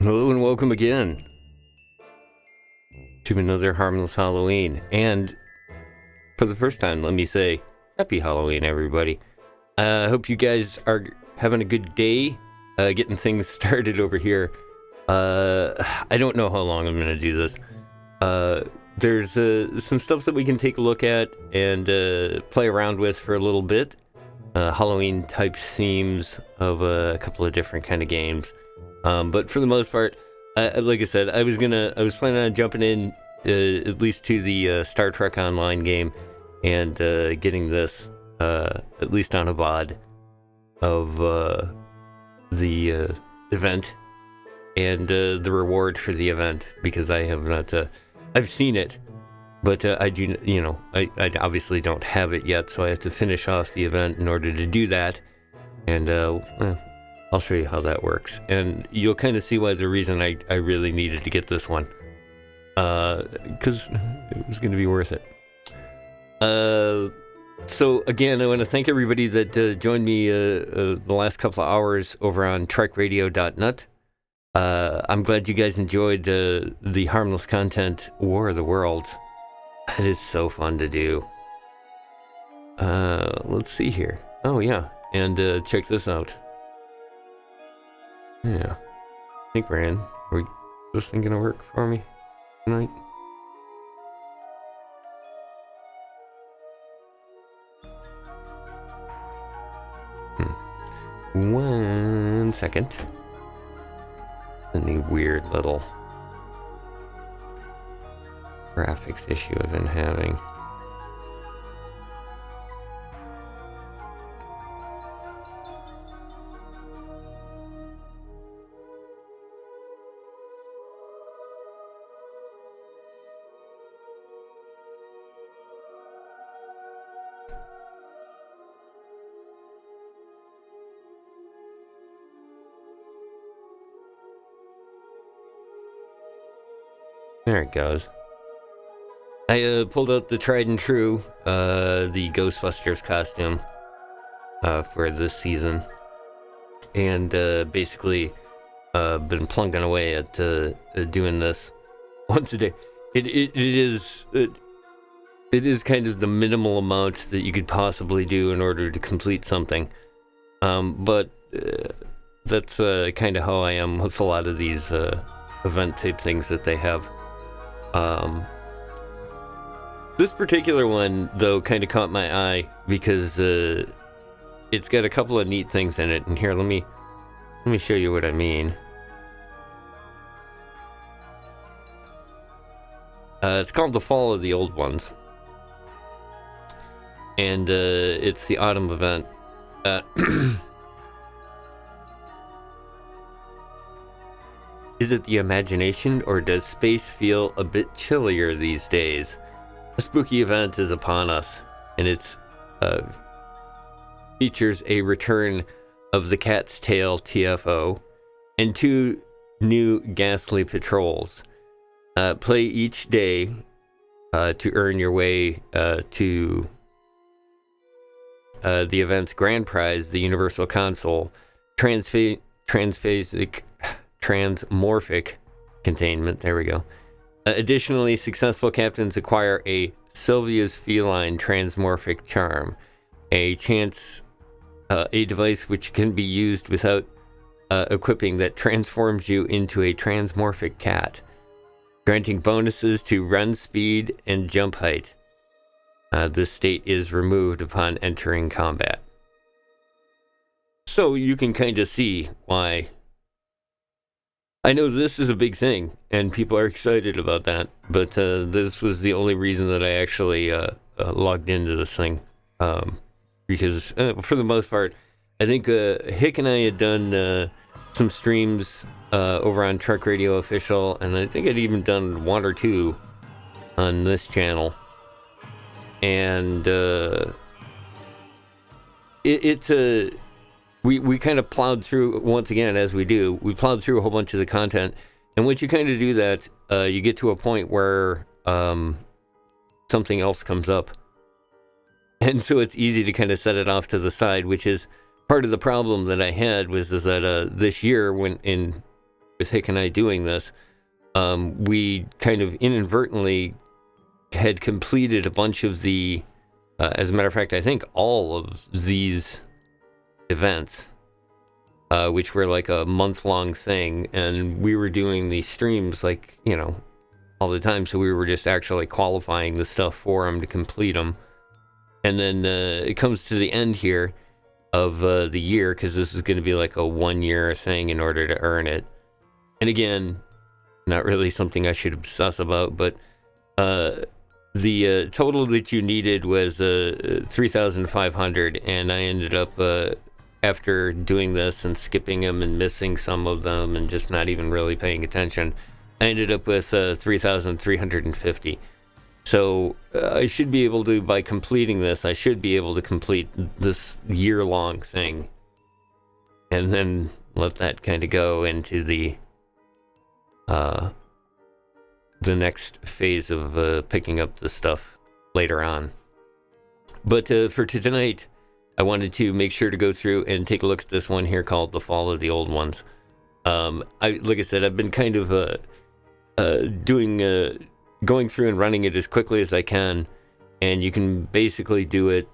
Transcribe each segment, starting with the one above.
Hello and welcome again to another Harmless Halloween. And for the first time, let me say Happy Halloween, everybody. I hope you guys are having a good day, getting things started over here. I don't know how long I'm going to do this. There's some stuff that we can take a look at and play around with for a little bit. Halloween type themes of a couple of different kind of games. But for the most part, like I said, I was planning on jumping in at least to the Star Trek Online game and getting this at least on a VOD of the event and the reward for the event, because I have not. I've seen it, but I do. I obviously don't have it yet, so I have to finish off the event in order to do that, and I'll show you how that works, and you'll kind of see why the reason I really needed to get this one, because it was going to be worth it. So again, I want to thank everybody that joined me the last couple of hours over on trekradio.net. I'm glad you guys enjoyed the Harmless content War of the Worlds. That is so fun to do. Let's see here. Oh yeah, and check this out. Yeah, I think we're in. Is this thing gonna work for me tonight? One second. Any weird little graphics issue I've been having. There it goes. I pulled out the tried and true, the Ghostbusters costume for this season, and basically been plunking away at doing this once a day. It is it is kind of the minimal amount that you could possibly do in order to complete something. But that's kind of how I am with a lot of these event type things that they have. This particular one, though, kind of caught my eye because it's got a couple of neat things in it. And here, let me show you what I mean. It's called The Fall of the Old Ones. And it's the autumn event. Is it the imagination, or does space feel a bit chillier these days? A spooky event is upon us, and it features a return of the Cat's Tail TFO and 2 new ghastly patrols. Play each day to earn your way to the event's grand prize, the Universal Console, transmorphic containment. There we go. Additionally, successful captains acquire a Sylvia's Feline Transmorphic Charm, a device which can be used without equipping that transforms you into a transmorphic cat, granting bonuses to run speed and jump height. This state is removed upon entering combat. So you can kind of see why. I know this is a big thing, and people are excited about that, but this was the only reason that I actually logged into this thing. Because for the most part, I think Hick and I had done some streams over on Truck Radio Official, and I think I'd even done 1 or 2 on this channel. And we kind of plowed through, once again, as we do, we plowed through a whole bunch of the content. And once you kind of do that, you get to a point where something else comes up. And so it's easy to kind of set it off to the side, which is part of the problem that I had is that this year, with Hick and I doing this, we kind of inadvertently had completed a bunch of the, as a matter of fact, I think all of these events, which were like a month-long thing, and we were doing these streams like, all the time, so we were just actually qualifying the stuff for them to complete them. And then it comes to the end here of the year, because this is going to be like a 1-year thing in order to earn it. And again, not really something I should obsess about, but the total that you needed was 3,500, and I ended up, after doing this and skipping them and missing some of them and just not even really paying attention, I ended up with 3,350. So I should be able to, by completing this, I should be able to complete this year-long thing, and then let that kind of go into the next phase of picking up the stuff later on. But for tonight, I wanted to make sure to go through and take a look at this one here called The Fall of the Old Ones. Like I said, I've been kind of going through and running it as quickly as I can, and you can basically do it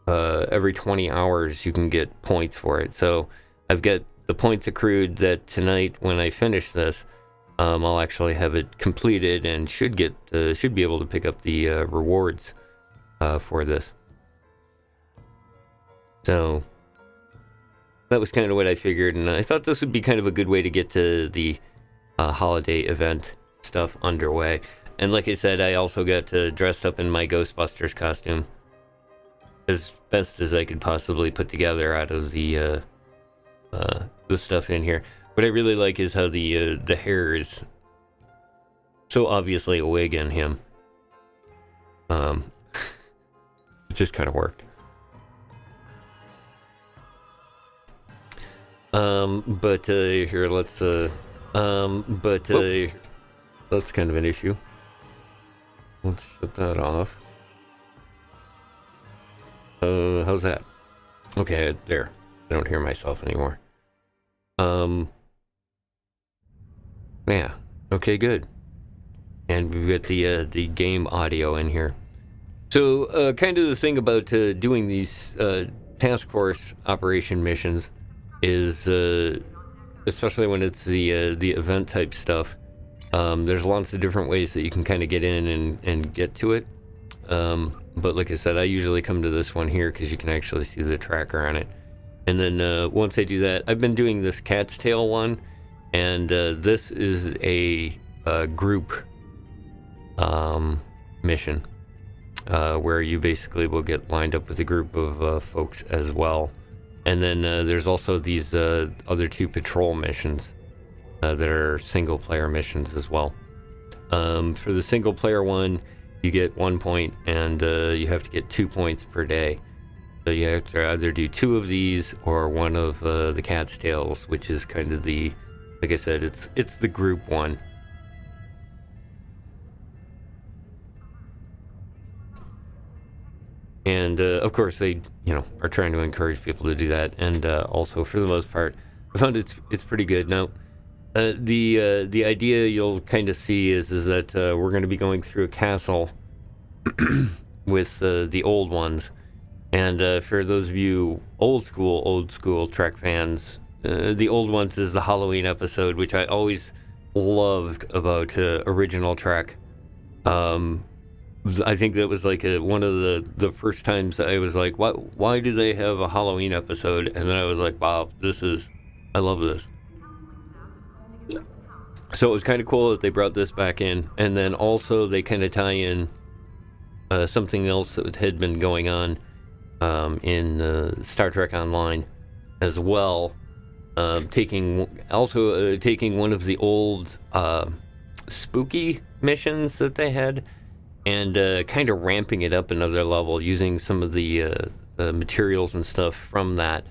every 20 hours. You can get points for it. So I've got the points accrued that tonight, when I finish this, I'll actually have it completed and should be able to pick up the rewards for this. So that was kind of what I figured, and I thought this would be kind of a good way to get to the holiday event stuff underway. And like I said, I also got dressed up in my Ghostbusters costume as best as I could possibly put together out of the stuff in here. What I really like is how the hair is so obviously a wig in him. It just kind of worked. But here, let's that's kind of an issue. Let's shut that off. How's that? Okay, there. I don't hear myself anymore. Yeah. Okay, good. And we've got the game audio in here. So, kind of the thing about doing these task force operation missions is, especially when it's the event type stuff, there's lots of different ways that you can kind of get in and get to it. But like I said, I usually come to this one here because you can actually see the tracker on it. And then once I do that, I've been doing this cat's tail one, and this is a group mission where you basically will get lined up with a group of folks as well. And then there's also these other two patrol missions that are single player missions as well. For the single player one, you get 1 point, and you have to get 2 points per day. So you have to either do 2 of these or one of the cat's tails, which is kind of the, like I said, it's the group one. And of course they, are trying to encourage people to do that. And also, for the most part, I found it's pretty good. Now, the idea you'll kind of see is that we're going to be going through a castle with the old ones. And for those of you old school Trek fans, the old ones is the Halloween episode, which I always loved about original Trek. I think that was like one of the first times that I was like, why do they have a Halloween episode? And then I was like, wow, I love this. So it was kind of cool that they brought this back in. And then also they kind of tie in something else that had been going on in Star Trek Online as well, taking one of the old spooky missions that they had and kind of ramping it up another level using some of the materials and stuff from that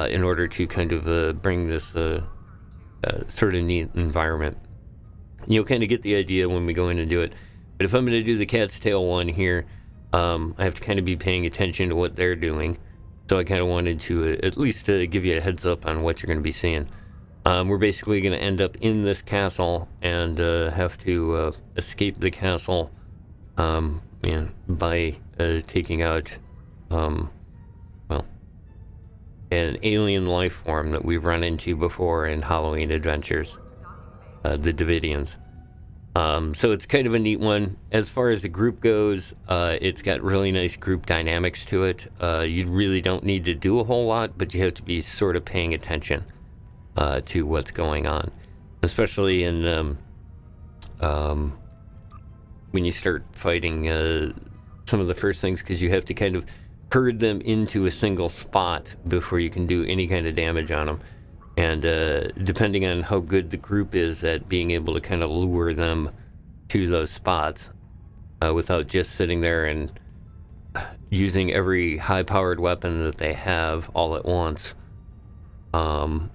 in order to kind of bring this sort of neat environment. You'll kind of get the idea when we go in and do it. But if I'm going to do the cat's tail one here, I have to kind of be paying attention to what they're doing. So I kind of wanted to at least give you a heads up on what you're going to be seeing. We're basically going to end up in this castle and have to escape the castle by taking out, an alien life form that we've run into before in Halloween Adventures, the Davidians. So it's kind of a neat one. As far as the group goes, it's got really nice group dynamics to it. You really don't need to do a whole lot, but you have to be sort of paying attention to what's going on, especially in when you start fighting some of the first things, because you have to kind of herd them into a single spot before you can do any kind of damage on them. And depending on how good the group is at being able to kind of lure them to those spots without just sitting there and using every high-powered weapon that they have all at once. If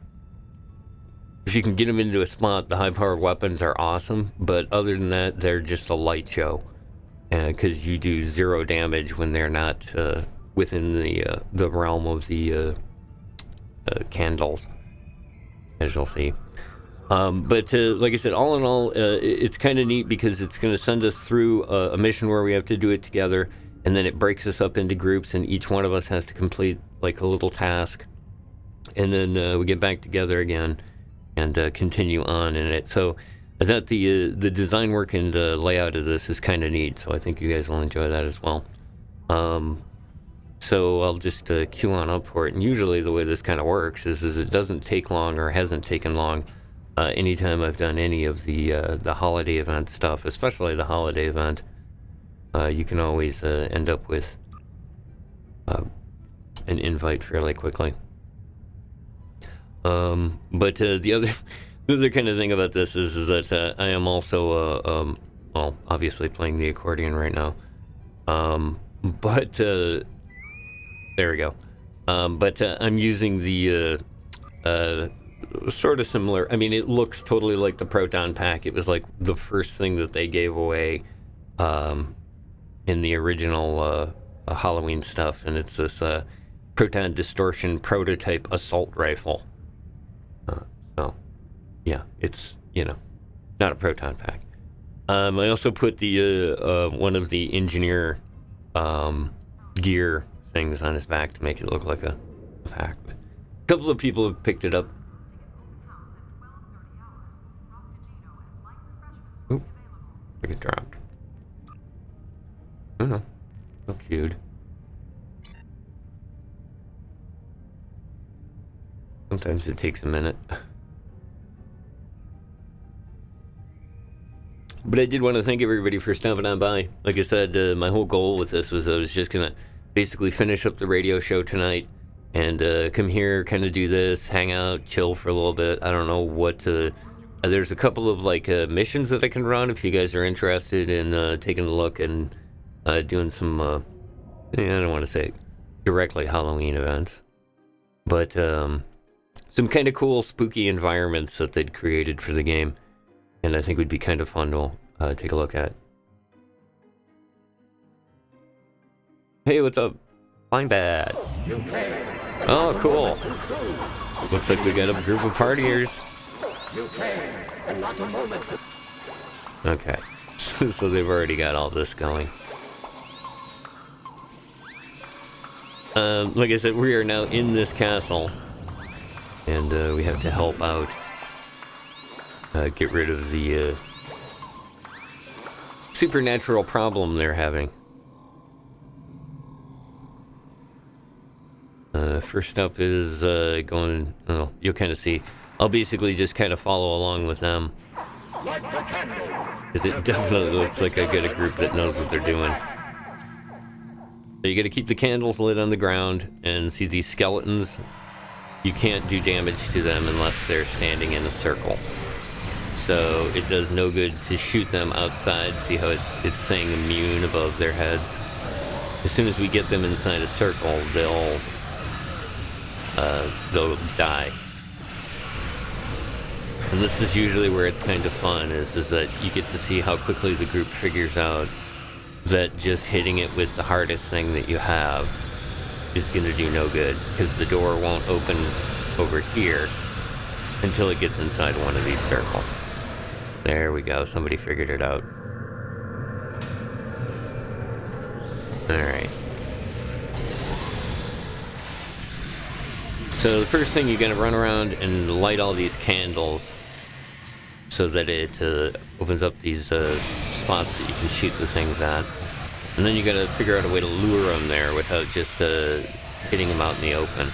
you can get them into a spot, the high-powered weapons are awesome, but other than that, they're just a light show. Because you do 0 damage when they're not within the realm of the candles, as you'll see. But like I said, all in all, it's kind of neat because it's going to send us through a mission where we have to do it together, and then it breaks us up into groups, and each one of us has to complete like a little task, and then we get back together again and continue on in it. So I thought the design work and layout of this is kind of neat, so I think you guys will enjoy that as well. So I'll just queue on up for it. And usually the way this kind of works is it doesn't take long, or hasn't taken long, anytime I've done any of the holiday event stuff, especially the holiday event. You can always end up with an invite fairly quickly. But the other kind of thing about this is that I am also, obviously playing the accordion right now. But there we go. But I'm using the sort of similar. I mean, it looks totally like the Proton Pack. It was like the first thing that they gave away in the original Halloween stuff, and it's this proton distortion prototype assault rifle. So, yeah, it's not a Proton Pack. I also put the one of the engineer gear things on his back to make it look like a pack. But a couple of people have picked it up. Oop, I get dropped. Oh no, so cute. Sometimes it takes a minute. But I did want to thank everybody for stopping on by. Like I said, my whole goal with this was I was just going to basically finish up the radio show tonight and come here, kind of do this, hang out, chill for a little bit. I don't know what to... there's a couple of like missions that I can run if you guys are interested in taking a look and doing some, I don't want to say directly Halloween events, but some kind of cool spooky environments that they'd created for the game. And I think would be kind of fun to take a look at. Hey, what's up? Fine Bad. Oh, cool. Looks like we got a group of partiers. Okay. So they've already got all this going. Like I said, we are now in this castle. And we have to help out. Get rid of the supernatural problem they're having. First up is going... Oh, you'll kind of see. I'll basically just kind of follow along with them. Because it definitely looks like I get a group that knows what they're doing. So you gotta keep the candles lit on the ground and see these skeletons. You can't do damage to them unless they're standing in a circle. So it does no good to shoot them outside. See how it's saying immune above their heads? As soon as we get them inside a circle, they'll die. And this is usually where it's kind of fun, is that you get to see how quickly the group figures out that just hitting it with the hardest thing that you have is going to do no good, because the door won't open over here until it gets inside one of these circles. There we go, somebody figured it out. Alright. So the first thing, you're going to run around and light all these candles so that it opens up these spots that you can shoot the things at. And then you got to figure out a way to lure them there without just hitting them out in the open.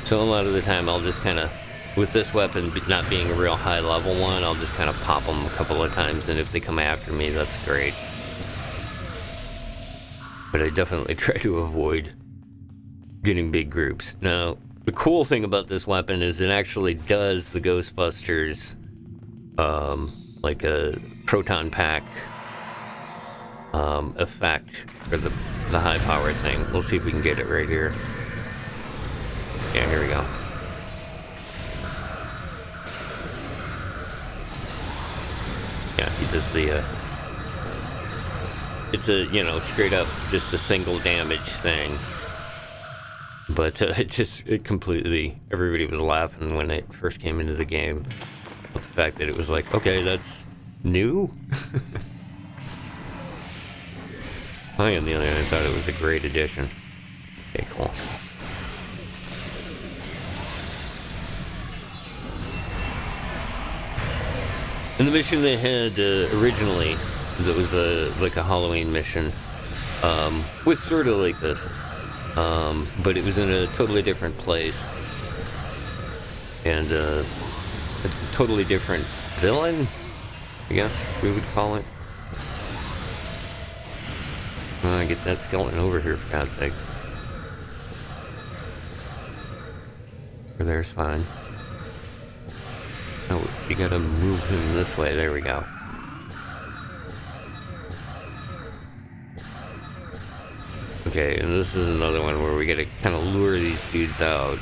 So a lot of the time I'll just kind of, with this weapon not being a real high level one, I'll just kind of pop them a couple of times, and if they come after me, that's great. But I definitely try to avoid getting big groups. Now, the cool thing about this weapon is it actually does the Ghostbusters, like a proton pack effect for the high power thing. We'll see if we can get it right here. Yeah, here we go. Yeah, he does the, it's a, straight up just a single damage thing. But it completely, everybody was laughing when it first came into the game. The fact that it was like, okay, that's new? I, on the other hand, thought it was a great addition. Okay, cool. And the mission they had originally, that was like a Halloween mission, was sort of like this, but it was in a totally different place, and a totally different villain, I guess we would call it. Get that skeleton over here, for God's sake. Over there's fine. Oh, you gotta move him this way. There we go. Okay, and this is another one where we gotta kind of lure these dudes out.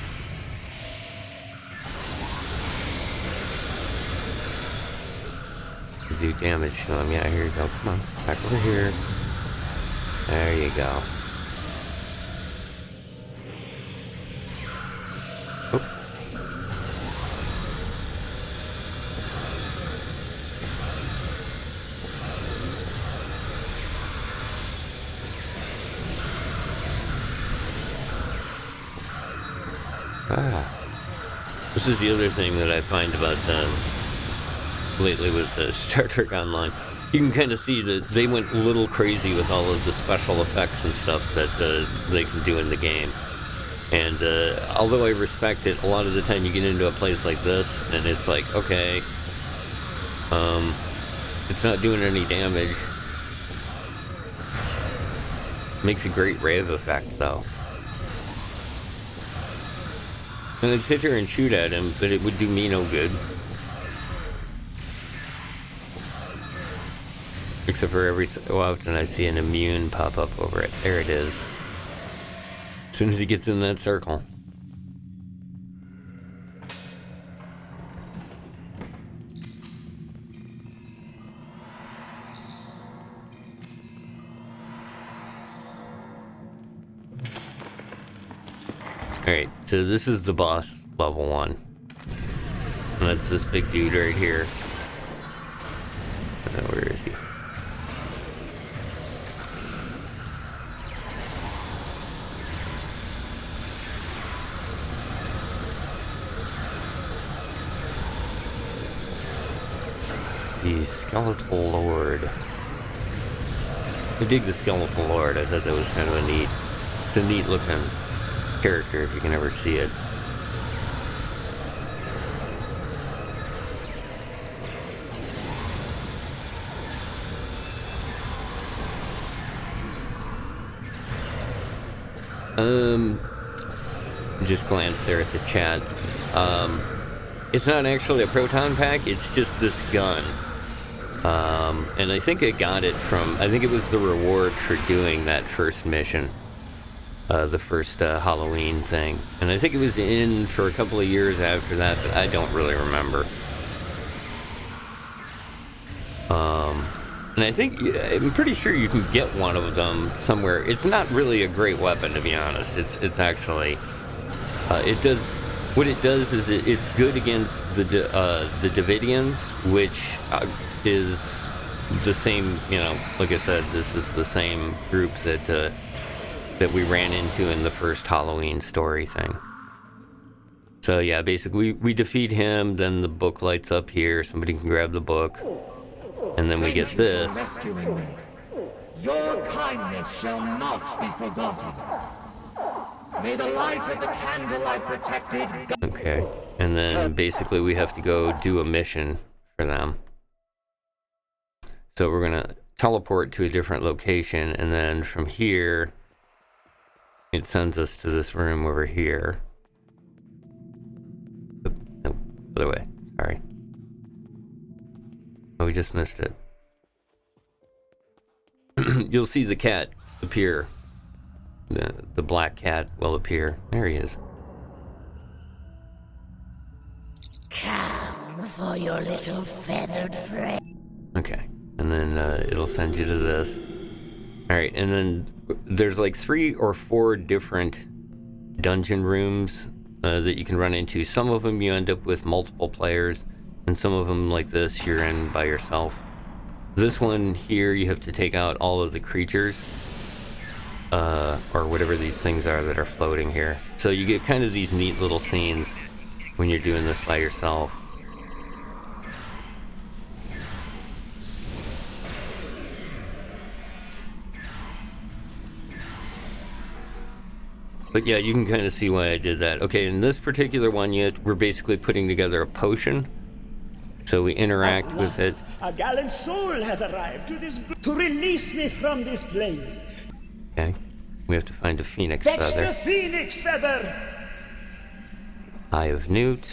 To do damage to them. Yeah, here you go. Come on, back over here. There you go. This is the other thing that I find about lately with Star Trek Online. You can kind of see that they went a little crazy with all of the special effects and stuff that they can do in the game. And although I respect it, a lot of the time you get into a place like this, and it's like, okay, it's not doing any damage. Makes a great rave effect, though. And I'd sit here and shoot at him, but it would do me no good. Except for every so often I see an immune pop up over it. There it is. As soon as he gets in that circle. Alright, so this is the boss, level 1. And that's this big dude right here. Where is he? The Skeletal Lord. I dig the Skeletal Lord. I thought that was kind of a neat looking character if you can ever see it. Just glance there at the chat. It's not actually a proton pack, it's just this gun. And I think I got it from, I think it was the reward for doing that first mission. The first Halloween thing. And I think it was in for a couple of years after that, but I don't really remember. And I think, I'm pretty sure you can get one of them somewhere. It's not really a great weapon, to be honest. It's actually, it does, what it does is it's good against the Davidians, which is the same, you know, like I said, this is the same group that we ran into in the first Halloween story thing. So yeah, basically we defeat him, then the book lights up here, somebody can grab the book, and then we get this. Rescuing me. Your kindness shall not be forgotten. May the light of the candle I protected. Okay, and then basically we have to go do a mission for them. So we're gonna teleport to a different location, and then from here it sends us to this room over here. No, other way. Sorry. Oh, we just missed it. You'll see the cat appear. The black cat will appear. There he is. Come for your little feathered friend. Okay, and then it'll send you to this. Alright, and then there's like 3 or 4 different dungeon rooms that you can run into. Some of them you end up with multiple players, and some of them, like this, you're in by yourself. This one here, you have to take out all of the creatures, or whatever these things are that are floating here. So you get kind of these neat little scenes when you're doing this by yourself. But yeah, you can kind of see why I did that. Okay, in this particular one, we're basically putting together a potion. So we interact with it. A gallant soul has arrived to release me from this place. Okay. We have to find a phoenix Fetch feather. the phoenix feather! Eye of Newt.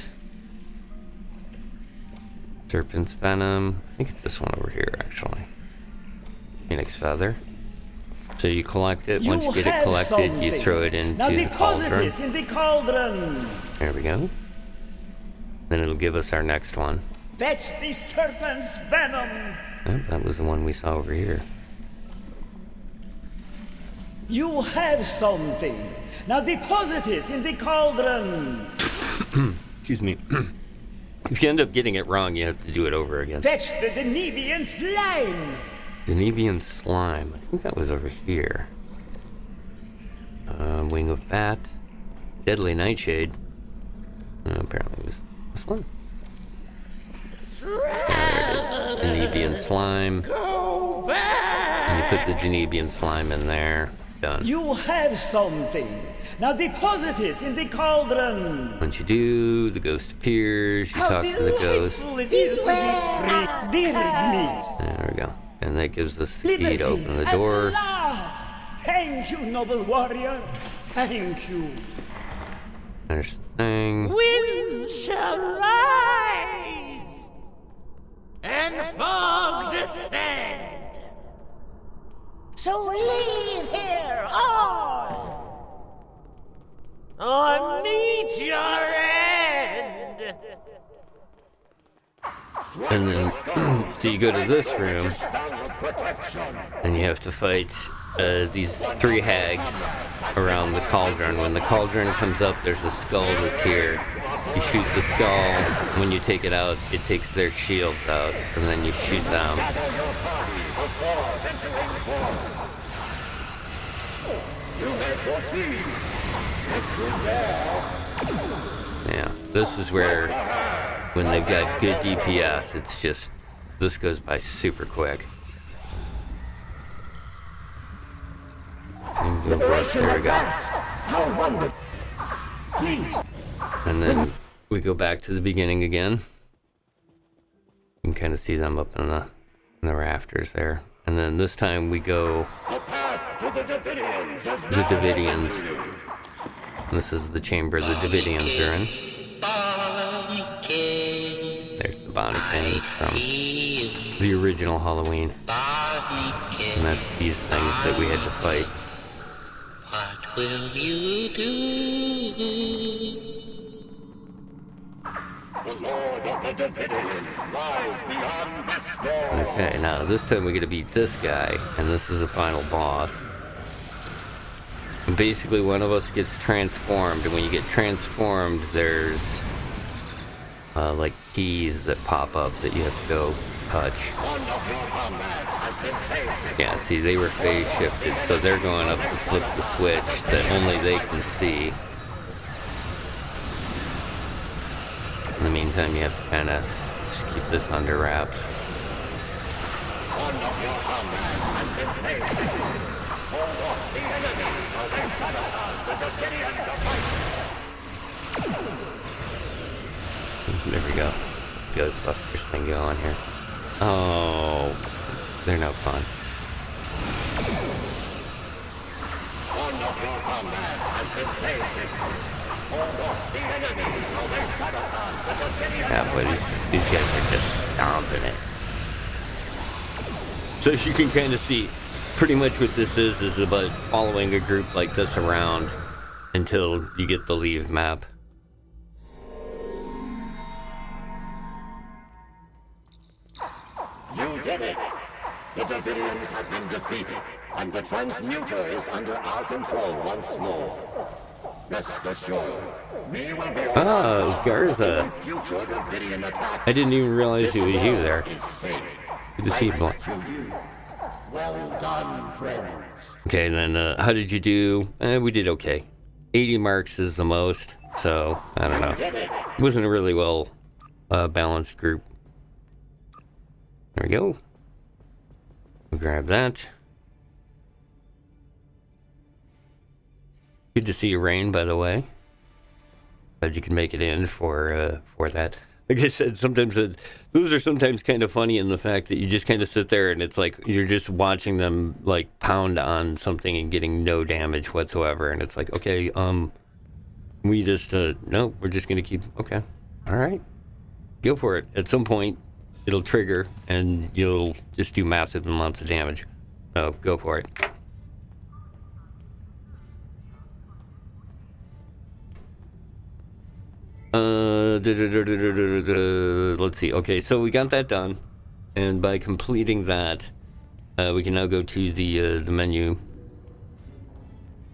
Serpent's venom. I think it's this one over here, actually. Phoenix feather. So you collect it. Once you get it collected, you throw it into the cauldron. Now deposit it in the cauldron. There we go. Then it'll give us our next one. Fetch the serpent's venom. Oh, that was the one we saw over here. You have something. Now deposit it in the cauldron. Excuse me. If you end up getting it wrong, you have to do it over again. Fetch the Denebian slime. Denebian slime. I think that was over here. Wing of bat. Deadly nightshade. Apparently it was this one. There it is. Genebian slime. And you put the Genebian slime in there. Done. You have something. Now deposit it in the cauldron. Once you do, the ghost appears. You talk to the ghost. Delightful it is to be free, dear niece. There we go. And that gives us the key to open the door. At last. Thank you, noble warrior. Thank you. There's the thing. Wind shall rise, and fog descend. So leave here all! Or meet your end. And then, so you go to this room, and you have to fight these 3 hags around the cauldron. When the cauldron comes up, there's a skull that's here. You shoot the skull. When you take it out, it takes their shields out, and then you shoot them. Yeah, this is where, when they've got good DPS, it's just, this goes by super quick. There we go. And then we go back to the beginning again. You can kind of see them up in the rafters there. And then this time we go to the Davidians. And this is the chamber the Davidians are in. There's the Bonnikins from the original Halloween. And that's these things that we had to fight. What will you do? The Lord of the Davidians lies beyond this door. Okay, now this time we gotta beat this guy, and this is the final boss. And basically one of us gets transformed, and when you get transformed, there's like keys that pop up that you have to go touch. Yeah, see, they were phase shifted, so they're going up to flip the switch that only they can see. In the meantime, you have to kind of just keep this under wraps. There we go. Ghostbusters thing going here. Oh, they're no fun. Yeah, boy, these guys are just stomping it. So as you can kind of see, pretty much what this is about following a group like this around until you get the leave map. You did it! The Davidians have been defeated, and the Transmuter is under our control once more. Rest assured, we will be it was Garza. future Davidian attacks. I didn't even realize it was you there. Is safe. Good to see you, boy. Thanks to you. Well done, friends. Okay, then how did you do? We did okay. 80 marks is the most, so I don't know. Did it! It wasn't a really well balanced group. There we go. We'll grab that. Good to see you, Rain, by the way. Glad you can make it in for that. Like I said, sometimes those are sometimes kind of funny in the fact that you just kind of sit there and it's like you're just watching them like pound on something and getting no damage whatsoever, and it's like, okay, we just no, we're just gonna keep, okay, all right, go for it. At some point, it'll trigger and you'll just do massive amounts of damage. So go for it. Let's see. Okay, so we got that done, and by completing that, we can now go to the menu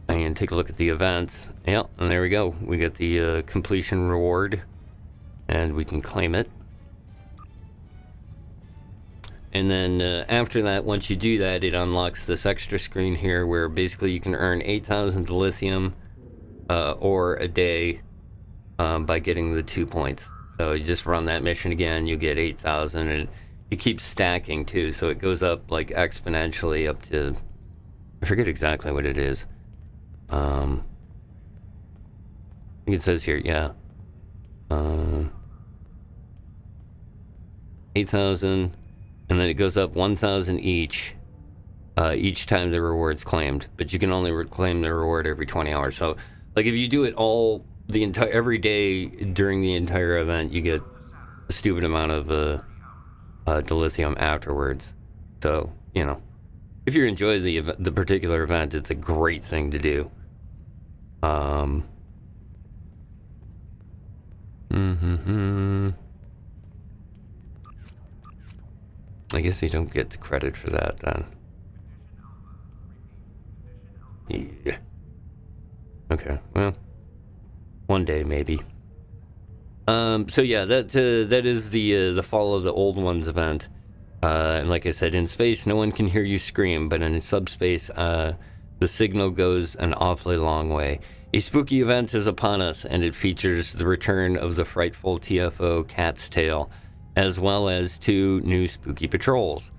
and take a look at the events. Yeah, and there we go. We got the completion reward, and we can claim it. And then after that, once you do that, it unlocks this extra screen here where basically you can earn 8,000 lithium or a day by getting the 2 points. So you just run that mission again, you get 8,000, and it keeps stacking too, so it goes up like exponentially up to, I forget exactly what it is. I think it says here, yeah. 8,000, and then it goes up 1,000 each time the reward's claimed, but you can only claim the reward every 20 hours. So like if you do it all every day during the entire event, you get a stupid amount of dilithium afterwards. So, you know, if you enjoy the particular event, it's a great thing to do. I guess you don't get the credit for that then. Yeah. Okay, well, one day maybe. So yeah, that is the Fall of the Old Ones event. And like I said, in space, no one can hear you scream, but in subspace, the signal goes an awfully long way. A spooky event is upon us, and it features the return of the frightful TFO Cat's Tail, as well as 2 new spooky patrols.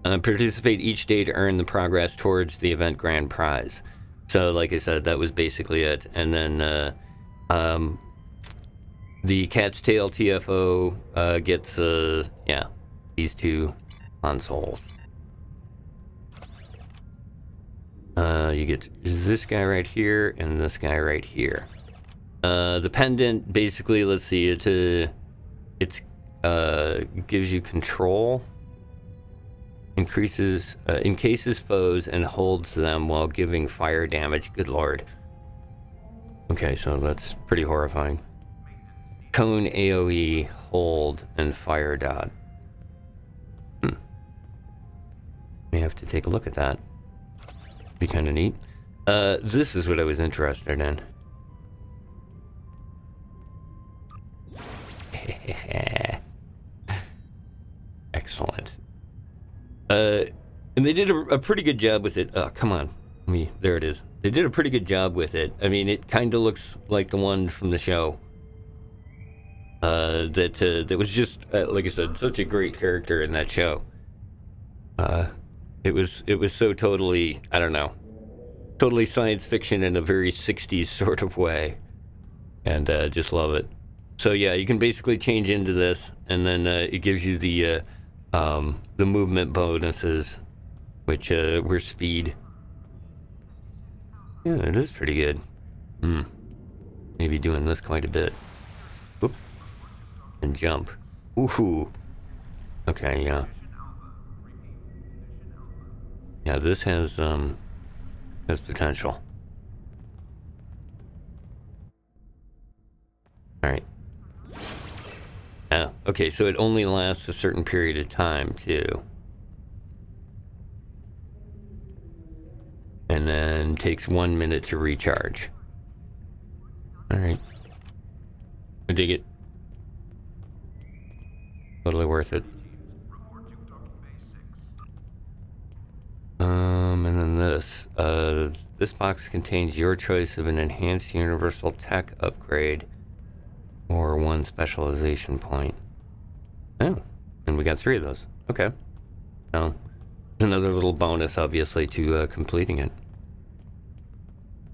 Participate each day to earn the progress towards the event grand prize. So, like I said, that was basically it. And then the Cat's Tail TFO gets, these 2 consoles. You get this guy right here and this guy right here. The pendant, basically, let's see, it gives you control, encases foes and holds them while giving fire damage. Good lord. Okay, so that's pretty horrifying. Cone, AoE, hold, and fire dot. May have to take a look at that. Be kind of neat. This is what I was interested in. Excellent. And they did a pretty good job with it. Oh, come on. There it is. They did a pretty good job with it. I mean, it kind of looks like the one from the show. That was just, like I said, such a great character in that show. It was so totally, I don't know, totally science fiction in a very 60s sort of way. And just love it. So yeah, you can basically change into this, and then it gives you the movement bonuses, which were speed. Yeah, it is pretty good. Maybe doing this quite a bit. Oop. And jump. Ooh. Okay, yeah. Yeah, this has potential. Alright. Okay, so it only lasts a certain period of time, too. And then takes 1 minute to recharge. Alright. I dig it. Totally worth it. And then this. This box contains your choice of an enhanced universal tech upgrade or 1 specialization point. Oh, and we got 3 of those. Okay. So, another little bonus, obviously, to completing it.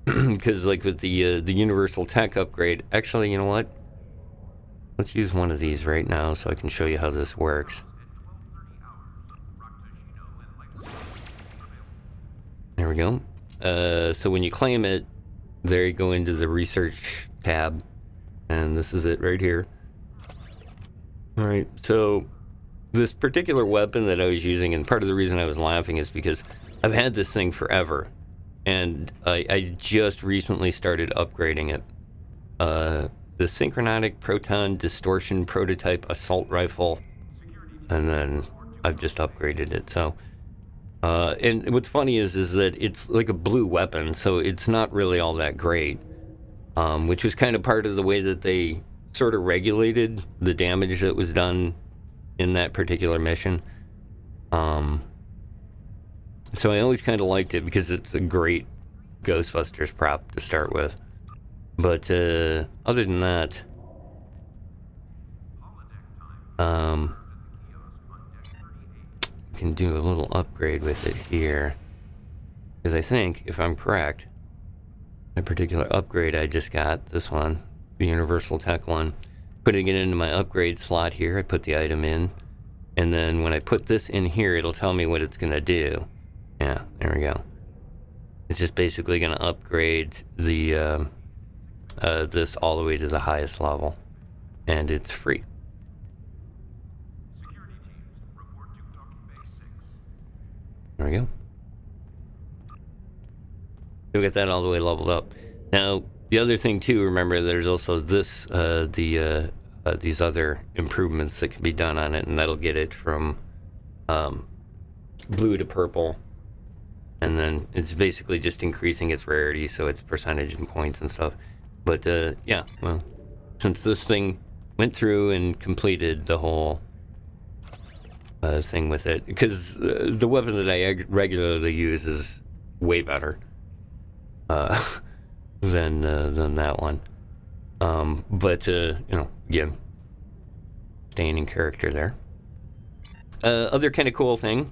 Because, like, with the universal tech upgrade, actually, you know what? Let's use one of these right now so I can show you how this works. There we go. So when you claim it, there you go into the research tab, and this is it right here. All right, so this particular weapon that I was using, and part of the reason I was laughing is because I've had this thing forever, and I just recently started upgrading it. The Synchronotic Proton Distortion Prototype Assault Rifle, and then I've just upgraded it, so... and what's funny is that it's like a blue weapon, so it's not really all that great, which was kind of part of the way that they sort of regulated the damage that was done in that particular mission. So I always kind of liked it because it's a great Ghostbusters prop to start with. But other than that, We can do a little upgrade with it here. Because I think, if I'm correct, my particular upgrade I just got, this one, the Universal Tech one, putting it into my upgrade slot here, I put the item in, and then when I put this in here, it'll tell me what it's going to do. Yeah, there we go. It's just basically going to upgrade the this all the way to the highest level, and it's free. There we go. So we get that all the way leveled up. Now, the other thing too, remember, there's also this, these other improvements that can be done on it, and that'll get it from blue to purple. And then it's basically just increasing its rarity, so its percentage and points and stuff. But yeah, well, since this thing went through and completed the whole thing with it, because the weapon that I regularly use is way better than that one. But you know, again, staying in character there. Other kind of cool thing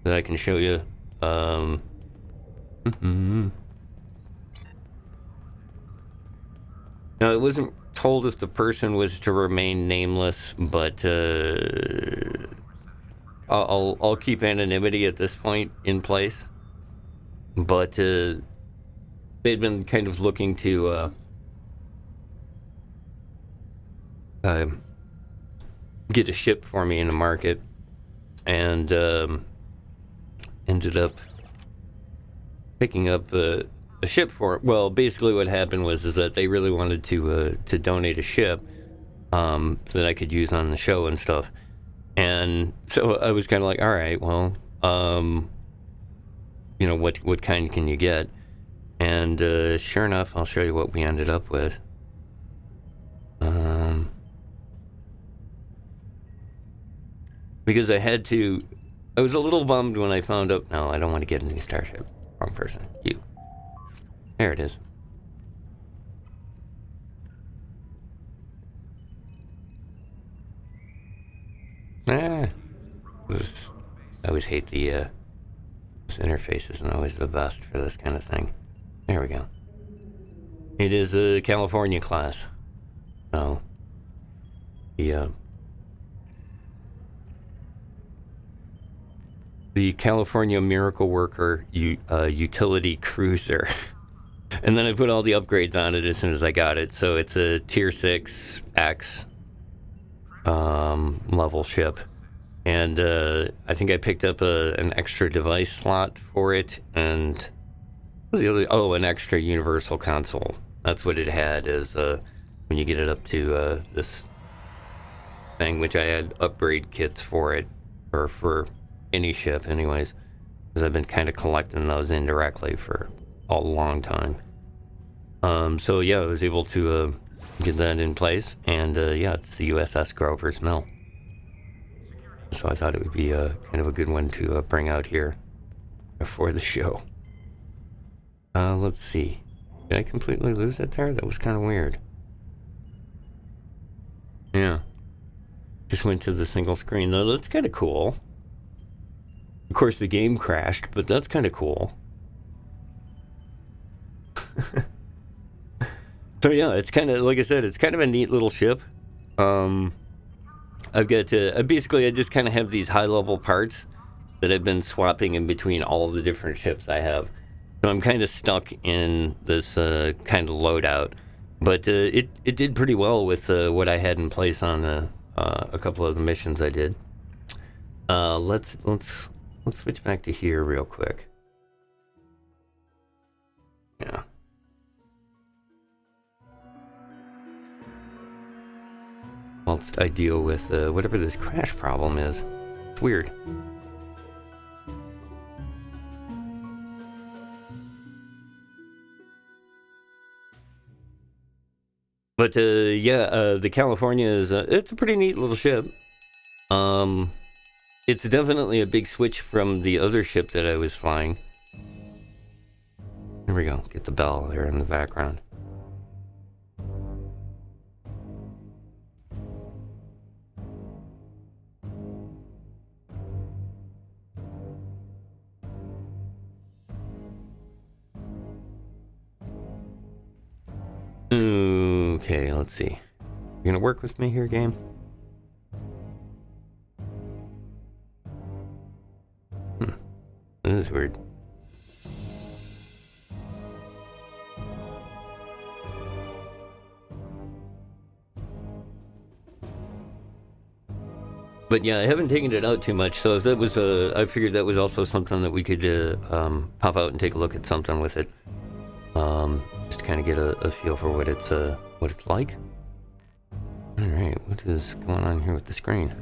that I can show you. Now, it wasn't told if the person was to remain nameless, but I'll keep anonymity at this point in place. But they'd been kind of looking to get a ship for me in the market, and ended up picking up a ship for it. Well, basically what happened was that they really wanted to donate a ship that I could use on the show and stuff. And so I was kind of like, all right, well, you know, what kind can you get? And sure enough, I'll show you what we ended up with. Because I was a little bummed when I found out, no, I don't want to get a new starship. Wrong person. You. There it is. I always hate this interface isn't always the best for this kind of thing. There we go. It is a California class. So, the California Miracle Worker utility cruiser. And then I put all the upgrades on it as soon as I got it. So it's a tier 6X level ship. And I think I picked up an extra device slot for it. And what was the other? Oh, an extra universal console. That's what it had, is when you get it up to this thing, which I had upgrade kits for it, or for any ship anyways, because I've been kind of collecting those indirectly for a long time. So yeah, I was able to get that in place, and yeah, it's the USS Grover's Mill. So I thought it would be kind of a good one to bring out here before the show. Let's see. Did I completely lose it there? That was kind of weird. Yeah. Just went to the single screen, though. That's kind of cool. Of course, the game crashed, but that's kind of cool. So yeah, it's kind of, like I said, it's kind of a neat little ship. I've got to, basically I just kind of have these high-level parts that I've been swapping in between all of the different ships I have. So I'm kind of stuck in this kind of loadout. But it did pretty well with what I had in place on a couple of the missions I did. Let's switch back to here real quick. Yeah. Whilst I deal with whatever this crash problem is. It's weird. But yeah, the California is it's a pretty neat little ship. It's definitely a big switch from the other ship that I was flying. There we go. Get the bell there in the background. Okay, let's see. You gonna work with me here, game? This is weird. But yeah, I haven't taken it out too much, so if that was I figured that was also something that we could pop out and take a look at something with it. Just to kind of get a feel for what it's like. All right, what is going on here with the screen?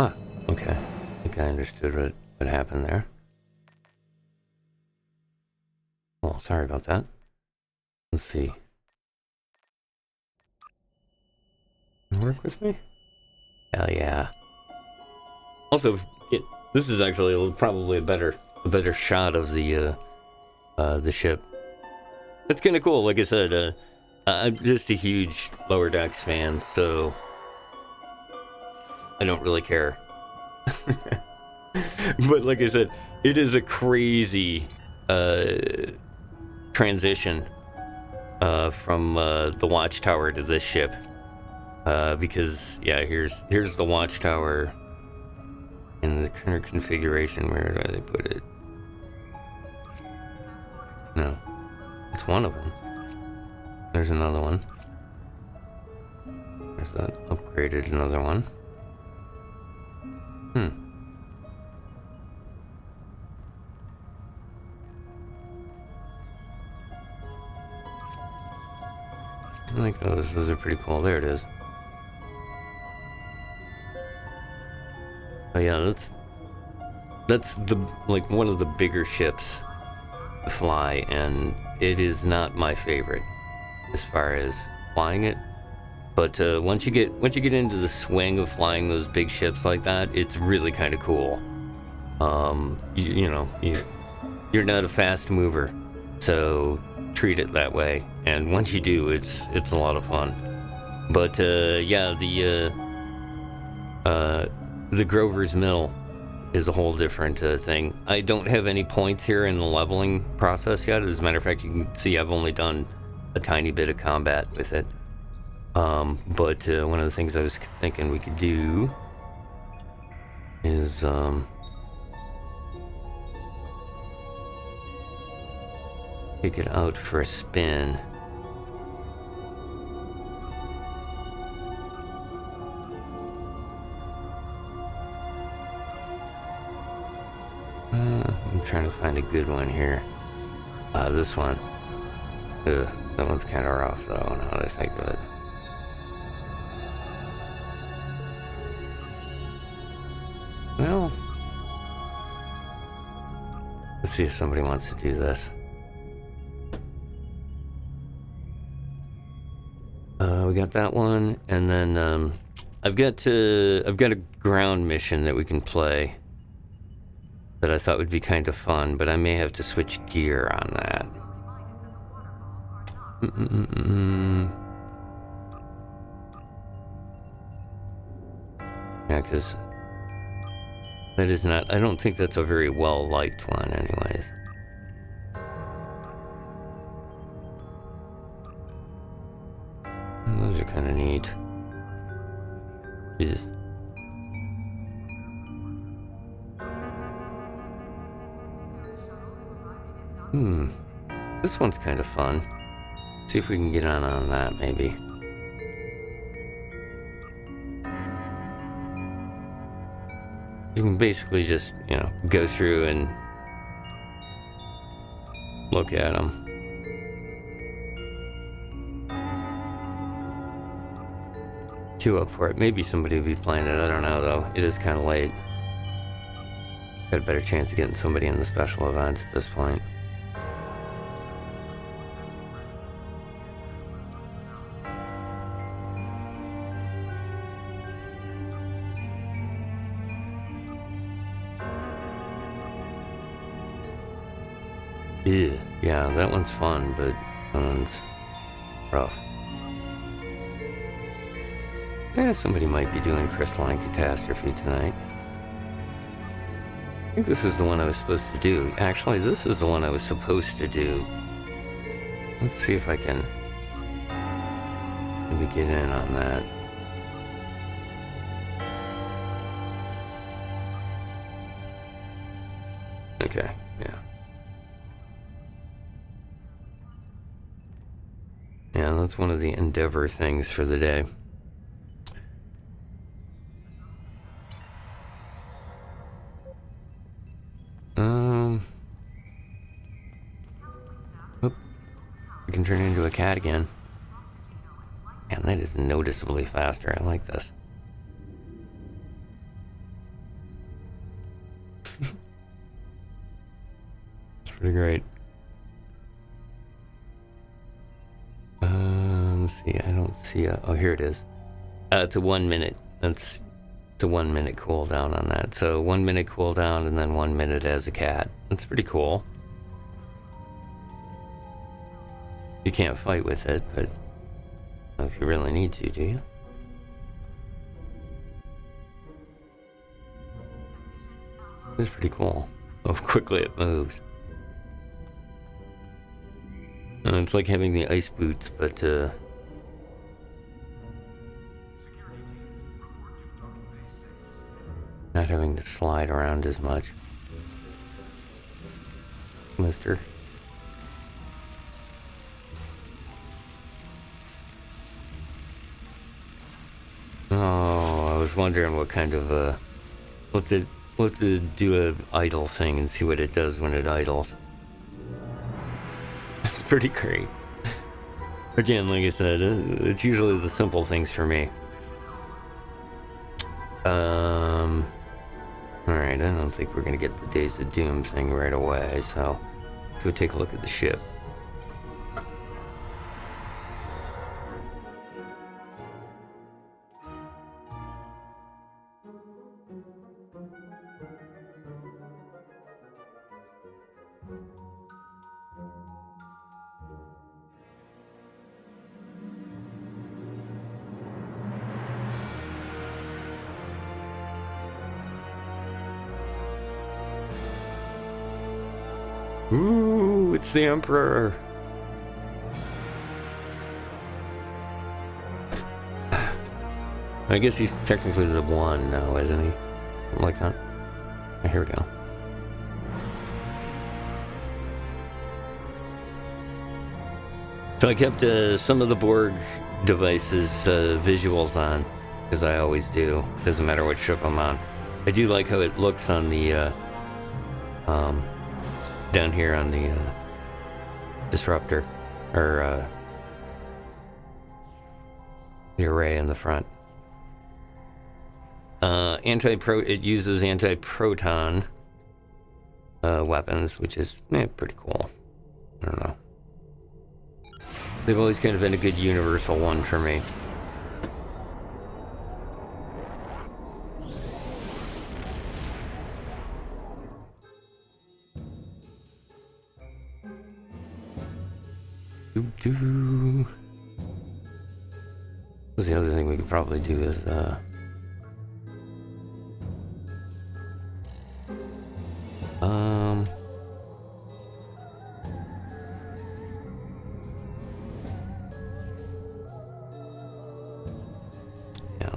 Ah, okay. I think I understood what happened there. Oh, sorry about that. Let's see. Work with me? Hell yeah. Also, this is actually probably a better shot of the ship. It's kind of cool. Like I said, I'm just a huge Lower Decks fan, so I don't really care. But like I said, it is a crazy transition from the Watchtower to this ship. Because yeah, here's the Watchtower in the current configuration. Where do they put it? No, it's one of them. There's another one. There's that upgraded another one. I like those. Those are pretty cool. There it is. Oh yeah, that's the one of the bigger ships to fly, and it is not my favorite as far as flying it. But once you get into the swing of flying those big ships like that, it's really kind of cool. You're not a fast mover, so treat it that way. And once you do, it's a lot of fun. But yeah, the Grover's Mill is a whole different thing. I don't have any points here in the leveling process yet. As a matter of fact, you can see I've only done a tiny bit of combat with it. But one of the things I was thinking we could do is take it out for a spin. I'm trying to find a good one here. This one. Ugh, that one's kind of rough though, now that I think of it. Well, let's see if somebody wants to do this. We got that one, and then I've got a ground mission that we can play that I thought would be kind of fun, but I may have to switch gear on that. Yeah, because that is not, I don't think that's a very well liked one anyways. Those are kind of neat. Jesus. This one's kind of fun. See if we can get on that, maybe. You can basically just, go through and look at them. Two up for it. Maybe somebody will be playing it. I don't know, though. It is kind of late. Got a better chance of getting somebody in the special events at this point. Ew. Yeah, that one's fun, but that one's rough. Yeah, somebody might be doing Crystalline Catastrophe tonight. I think this is the one I was supposed to do. Actually, this is the one I was supposed to do. Let's see if I can maybe get in on that. Okay, yeah. Yeah, that's one of the Endeavor things for the day. Oop. We can turn into a cat again. Man, that is noticeably faster. I like this. It's pretty great. Let's see. I don't see a... Oh, here it is. It's a 1 minute. It's a 1 minute cooldown on that. So 1 minute cooldown and then 1 minute as a cat. That's pretty cool. You can't fight with it, but if you really need to, do you? It's pretty cool. How quickly it moves. And it's like having the ice boots, but not having to slide around as much. Mister. Oh, I was wondering what kind of we'll have to do a idle thing and see what it does when it idles. It's pretty great. Again, like I said, it's usually the simple things for me. Alright, I don't think we're gonna get the Days of Doom thing right away, so go take a look at the ship. Ooh, it's the Emperor. I guess he's technically the one now, isn't he? Something like that. Oh, here we go. So I kept some of the Borg devices visuals on, because I always do. Doesn't matter what ship I'm on. I do like how it looks on the down here on the disruptor, or the array in the front. It uses anti-proton weapons, which is pretty cool. I don't know. They've always kind of been a good universal one for me. The other thing we could probably do is yeah,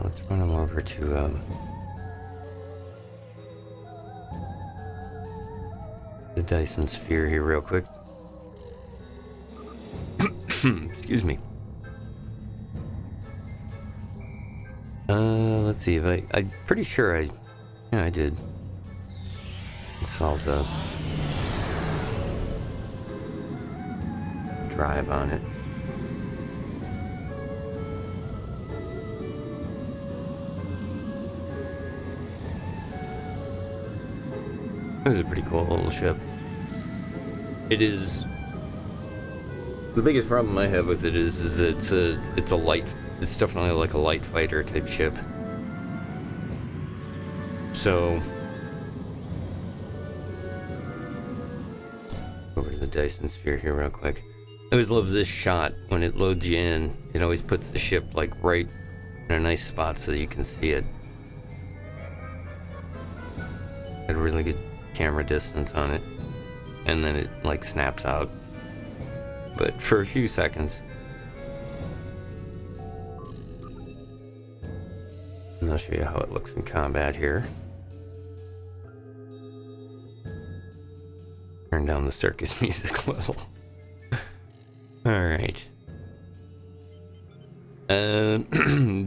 let's run them over to the Dyson Sphere here real quick. Excuse me. Let's see if I'm pretty sure I Yeah, I did. Installed the drive on it. It was a pretty cool little ship. It is. The biggest problem I have with it is it's a light. It's definitely like a light fighter type ship. So over to the Dyson Sphere here real quick. I always love this shot when it loads you in. It always puts the ship like right in a nice spot so that you can see it. Got a really good camera distance on it, and then it like snaps out, but for a few seconds. And I'll show you how it looks in combat here. Turn down the circus music a little. Alright.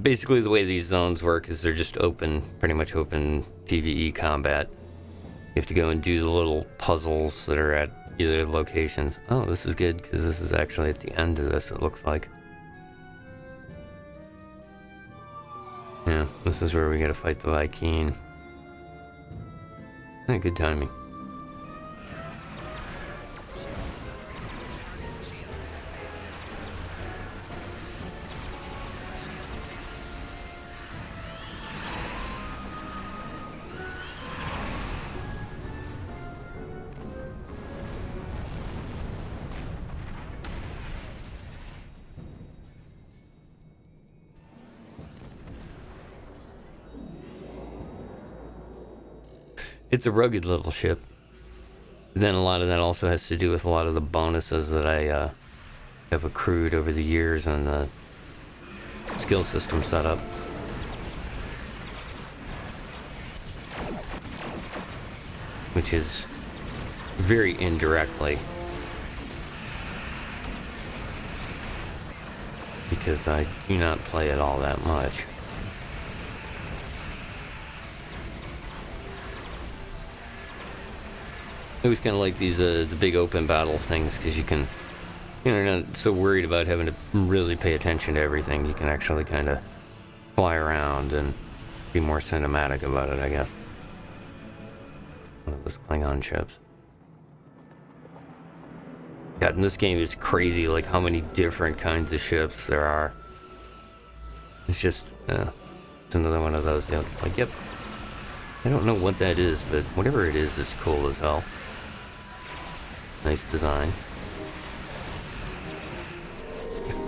Basically the way these zones work is they're just open, pretty much open PvE combat. You have to go and do the little puzzles that are at either locations. Oh, this is good, because this is actually at the end of this, it looks like. Yeah, this is where we gotta fight the Viking. Yeah, good timing. It's a rugged little ship. Then a lot of that also has to do with a lot of the bonuses that I have accrued over the years and the skill system setup. Which is very indirectly. Because I do not play it all that much. I always kind of like these the big open battle things because you can, you're not so worried about having to really pay attention to everything. You can actually kind of fly around and be more cinematic about it, I guess. One of those Klingon ships. God, in this game it's crazy, like how many different kinds of ships there are. It's just, it's another one of those. Like, yep. I don't know what that is, but whatever it is cool as hell. Nice design.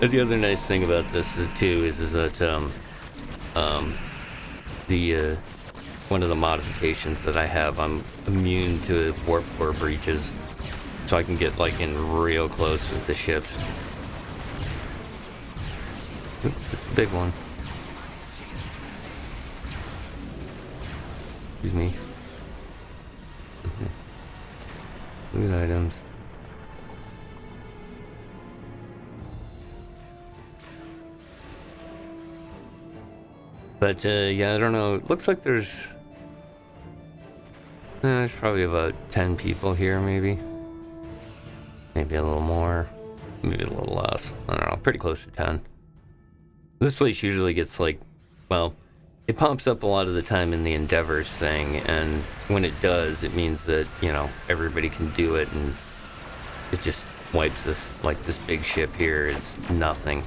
The other nice thing about this too is that the one of the modifications that I have, I'm immune to warp core breaches, so I can get like in real close with the ships. Oop, it's a big one. Excuse me. Loot items. But yeah, I don't know. It looks like there's probably about 10 people here, maybe. Maybe a little more, maybe a little less. I don't know, pretty close to 10. This place usually gets like, well, it pops up a lot of the time in the Endeavors thing, and when it does, it means that, you know, everybody can do it, and it just wipes this, like this big ship here is nothing.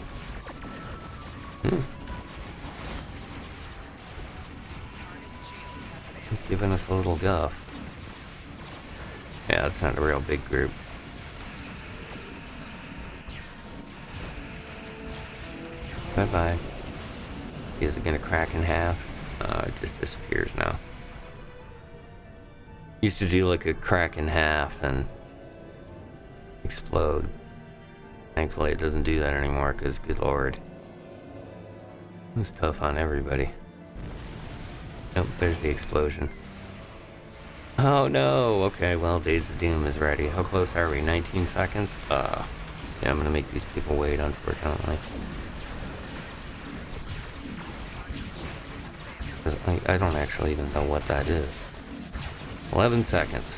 He's giving us a little guff. Yeah, that's not a real big group. Bye-bye. Is it gonna crack in half? Oh, it just disappears now. Used to do like a crack in half and explode. Thankfully it doesn't do that anymore, because good lord. It was tough on everybody. Oh, there's the explosion. Oh no! Okay, well, Days of Doom is ready. How close are we? 19 seconds? Yeah, I'm gonna make these people wait, unfortunately. 'Cause I don't actually even know what that is. 11 seconds.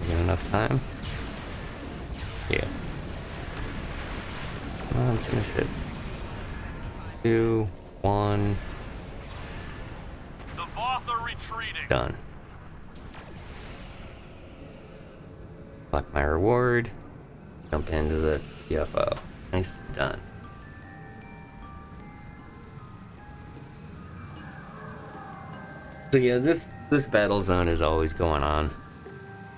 Get enough time? Yeah. Come on, finish it. 2, 1. The Voth are retreating. Done. Collect my reward. Jump into the UFO. Nice, done. So yeah, this battle zone is always going on.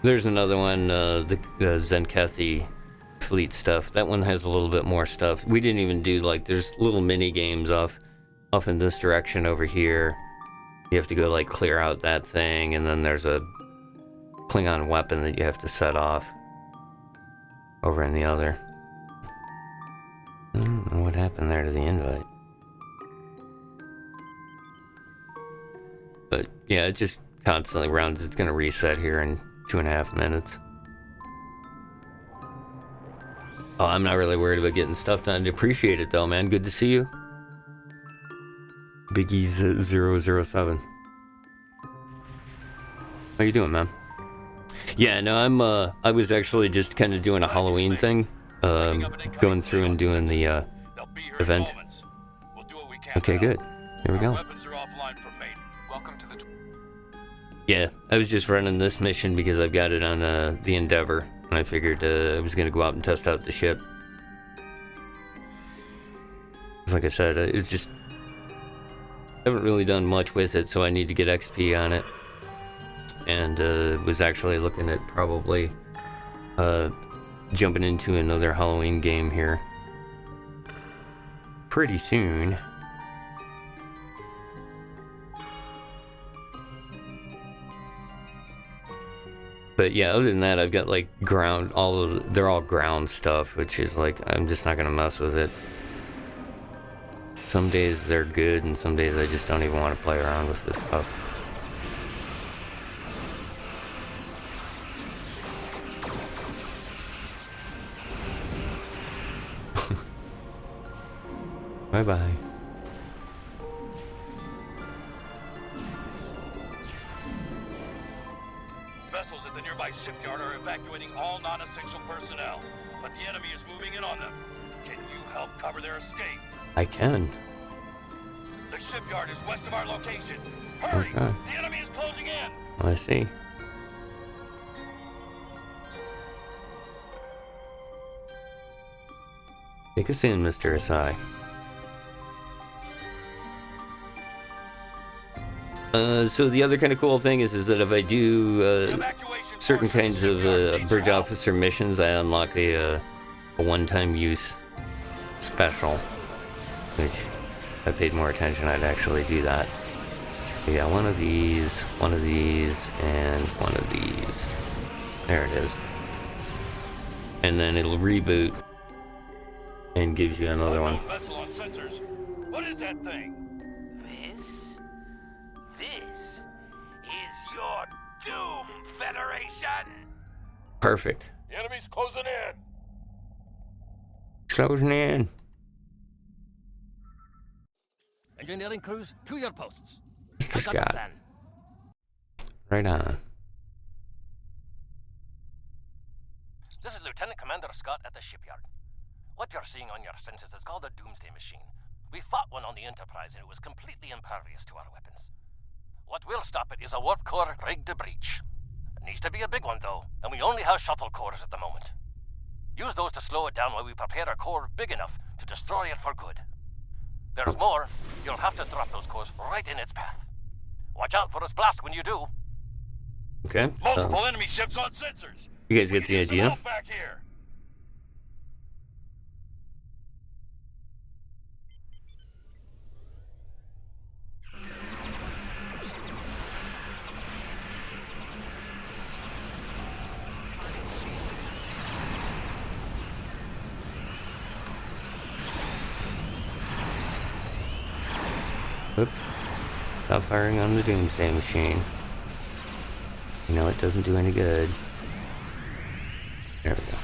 There's another one, the Zenkethi fleet stuff. That one has a little bit more stuff. We didn't even do, like, there's little mini games off in this direction over here. You have to go, like, clear out that thing, and then there's a Klingon weapon that you have to set off over in the other. I don't know what happened there to the invite. But yeah, it just constantly rounds. It's gonna reset here in 2.5 minutes. Oh, I'm not really worried about getting stuff done. I appreciate it though, man. Good to see you. Biggie's 007. How you doing, man? Yeah, no, I was actually just kind of doing a Halloween thing. Going through and doing the event. Okay, good. Here we go. Yeah, I was just running this mission because I've got it on the Endeavor, and I figured I was going to go out and test out the ship. Like I said, it's just... I haven't really done much with it, so I need to get XP on it. And was actually looking at probably jumping into another Halloween game here pretty soon. But yeah, other than that, I've got like they're all ground stuff, which is like, I'm just not gonna mess with it. Some days they're good, and some days I just don't even want to play around with this stuff. Bye-bye. Vessels at the nearby shipyard are evacuating all non-essential personnel, but the enemy is moving in on them. Can you help cover their escape? I can. The shipyard is west of our location. Hurry! Okay. The enemy is closing in! I see. Take us in, Mr. Asai. So the other kind of cool thing is that if I do certain kinds of bridge officer missions, I unlock a one-time use special, which if I paid more attention, I'd actually do that. So yeah, one of these, and one of these. There it is. And then it'll reboot and gives you another one. Vessel on sensors. What is that thing? This is your doom, Federation! Perfect. The enemy's closing in! It's closing in. Engineering crews, to your posts. Mr. Scott. Right on. This is Lieutenant Commander Scott at the shipyard. What you're seeing on your sensors is called a doomsday machine. We fought one on the Enterprise and it was completely impervious to our weapons. What will stop it is a warp core rigged to breach. It needs to be a big one though, and we only have shuttle cores at the moment. Use those to slow it down while we prepare a core big enough to destroy it for good. There's more. You'll have to drop those cores right in its path. Watch out for its blast when you do. Okay. Multiple enemy ships on sensors. You guys get the idea? Help back here. Oops. Stop firing on the doomsday machine. You know it doesn't do any good. There we go.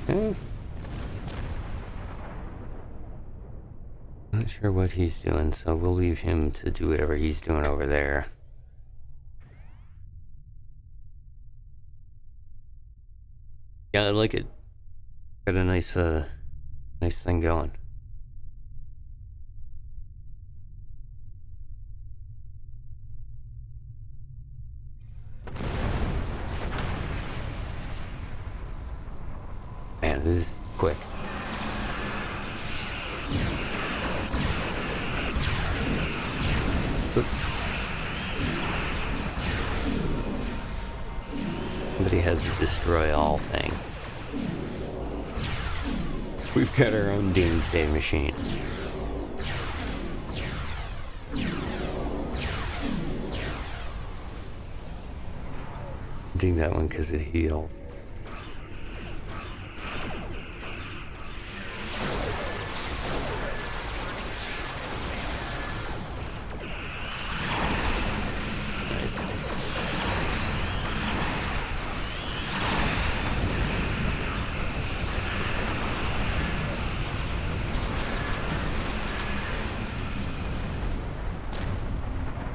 Okay. Not sure what he's doing, so we'll leave him to do whatever he's doing over there. Yeah, I like it. Got a nice thing going. Man, this is quick. Somebody has a destroy all thing. We've got our own doomsday machine. I think that one because it heals.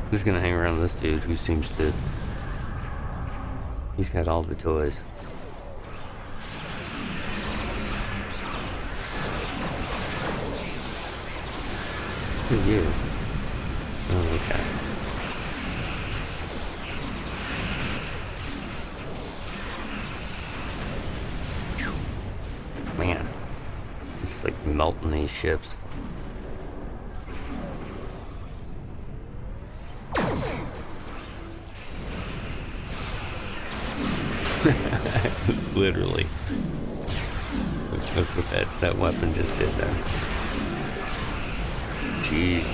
I'm just gonna hang around this dude who seems to... He's got all the toys. Who are you? Oh, okay. Man. It's like melting these ships. Literally. That's what that weapon just did there. Jeez.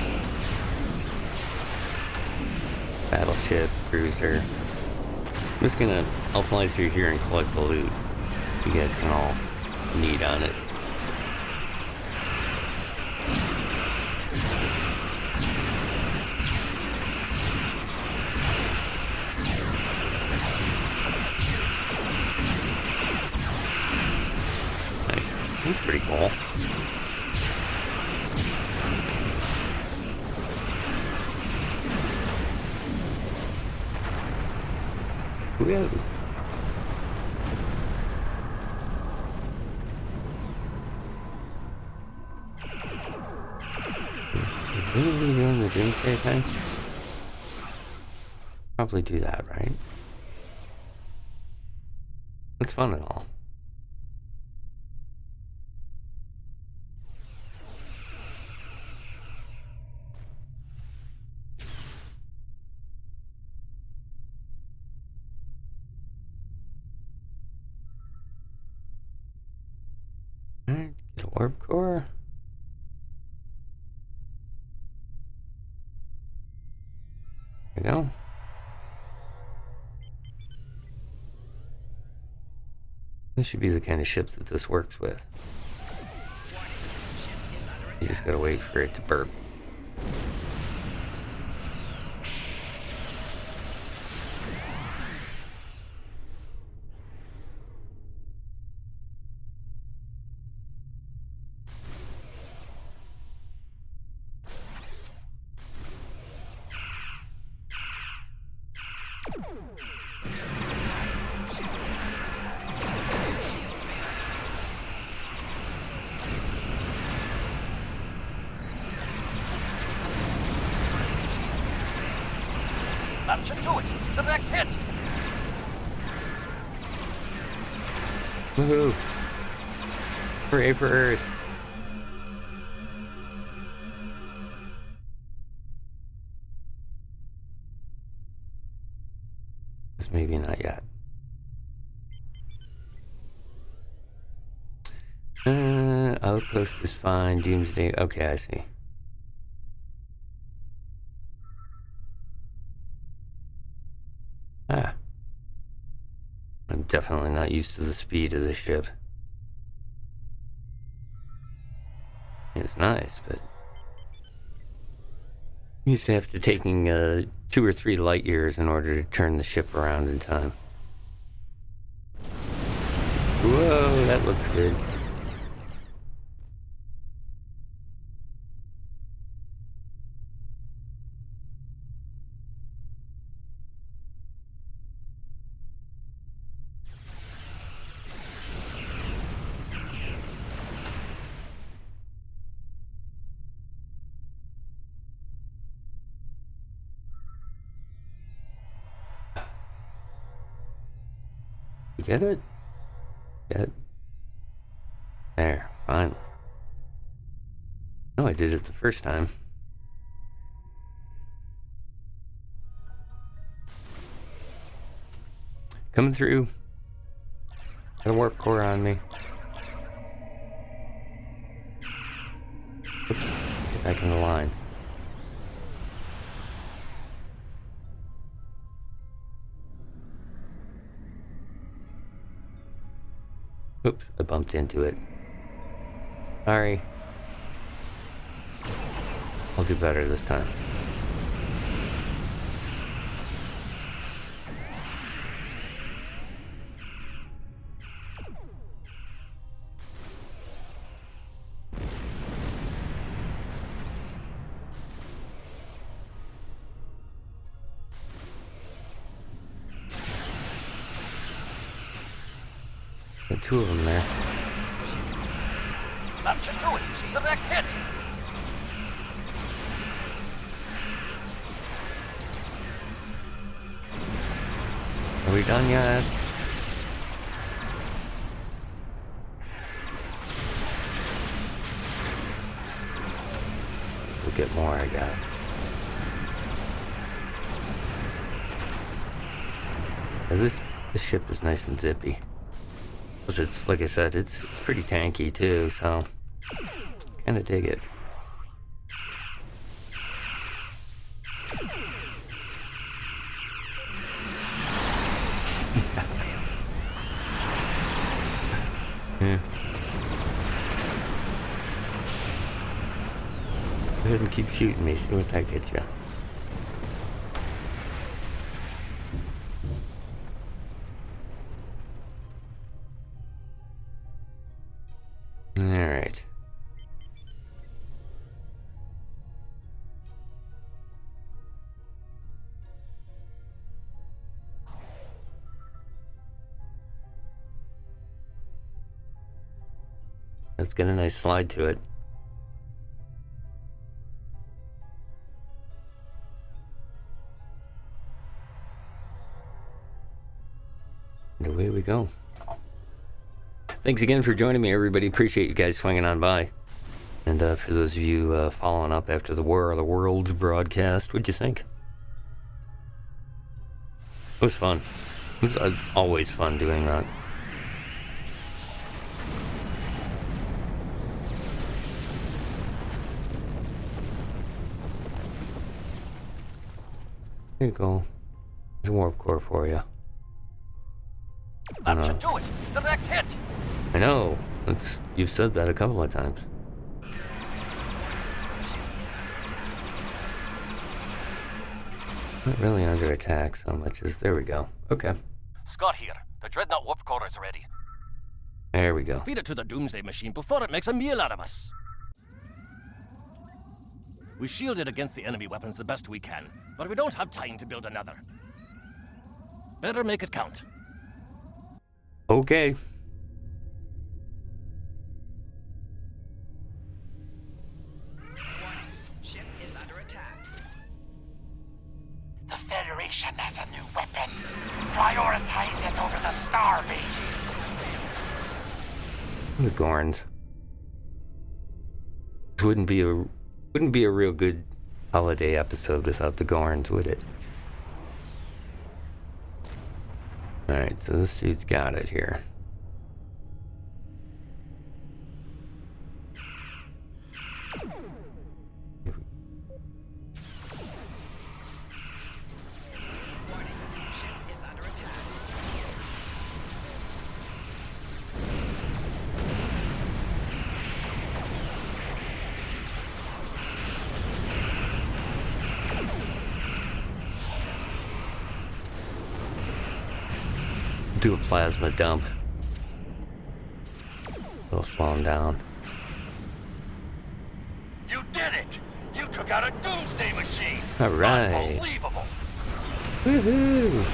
Battleship, cruiser. I'm just gonna... I'll fly through here and collect the loot. You guys can all knead on it. That's pretty cool. Whoa. Is anybody doing the doomsday thing? Probably do that, right? It's fun and all. Alright, get a warp core. There we go. This should be the kind of ship that this works with. You just gotta wait for it to burp. That should do it. Direct hit. Woohoo! Hooray for Earth! Just maybe not yet. Outpost is fine. Doomsday. Okay, I see. Ah. I'm definitely not used to the speed of this ship. It's nice, but... used to have to taking 2 or 3 light years in order to turn the ship around in time. Whoa, that That looks good. You get it? Get it? There, finally. No, I did it the first time. Coming through. Got a warp core on me. Oops. Get back in the line. Oops, I bumped into it. Sorry. I'll do better this time. Got two of them there. That should do it. Direct hit. Are we done yet? We'll get more, I guess. Yeah, this ship is nice and zippy. It's, like I said, it's pretty tanky too, so kind of dig it. Yeah. Go ahead and keep shooting me, see what that gets you. Alright. Let's get a nice slide to it. And away we go. Thanks again for joining me, everybody. Appreciate you guys swinging on by. And for those of you following up after the War of the Worlds broadcast, what'd you think? It was fun. It's always fun doing that. There you go. There's a warp core for you. That should do it. Direct hit. I know. You've said that a couple of times. Not really under attack so much as... There we go. Okay. Scott here. The Dreadnought warp core is ready. There we go. Feed it to the Doomsday Machine before it makes a meal out of us. We shielded against the enemy weapons the best we can, but we don't have time to build another. Better make it count. Okay. Ship is under attack. The Federation has a new weapon. Prioritize it over the Starbase. The Gorns. This wouldn't be a real good holiday episode without the Gorns, would it? Alright, so this dude's got it here. Ship is under attack. Do a plasma dump. it'll slow him down. You did it! You took out a doomsday machine! All right. Unbelievable! Woohoo!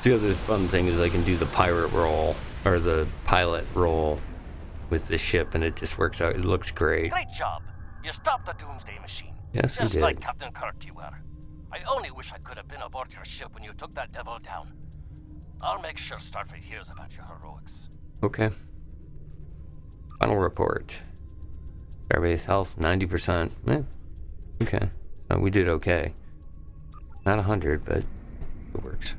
The other fun thing is I can do the pirate roll, or the pilot roll with the ship, and it just works out. It looks great. Great job. You stopped the doomsday machine. Yes, we Just did. like Captain Kirk you were. I only wish I could have been aboard your ship when you took that devil down. I'll make sure Starfleet hears about your heroics. Okay. Final report. Starbase health, 90%. Okay. So we did okay. Not 100, but it works.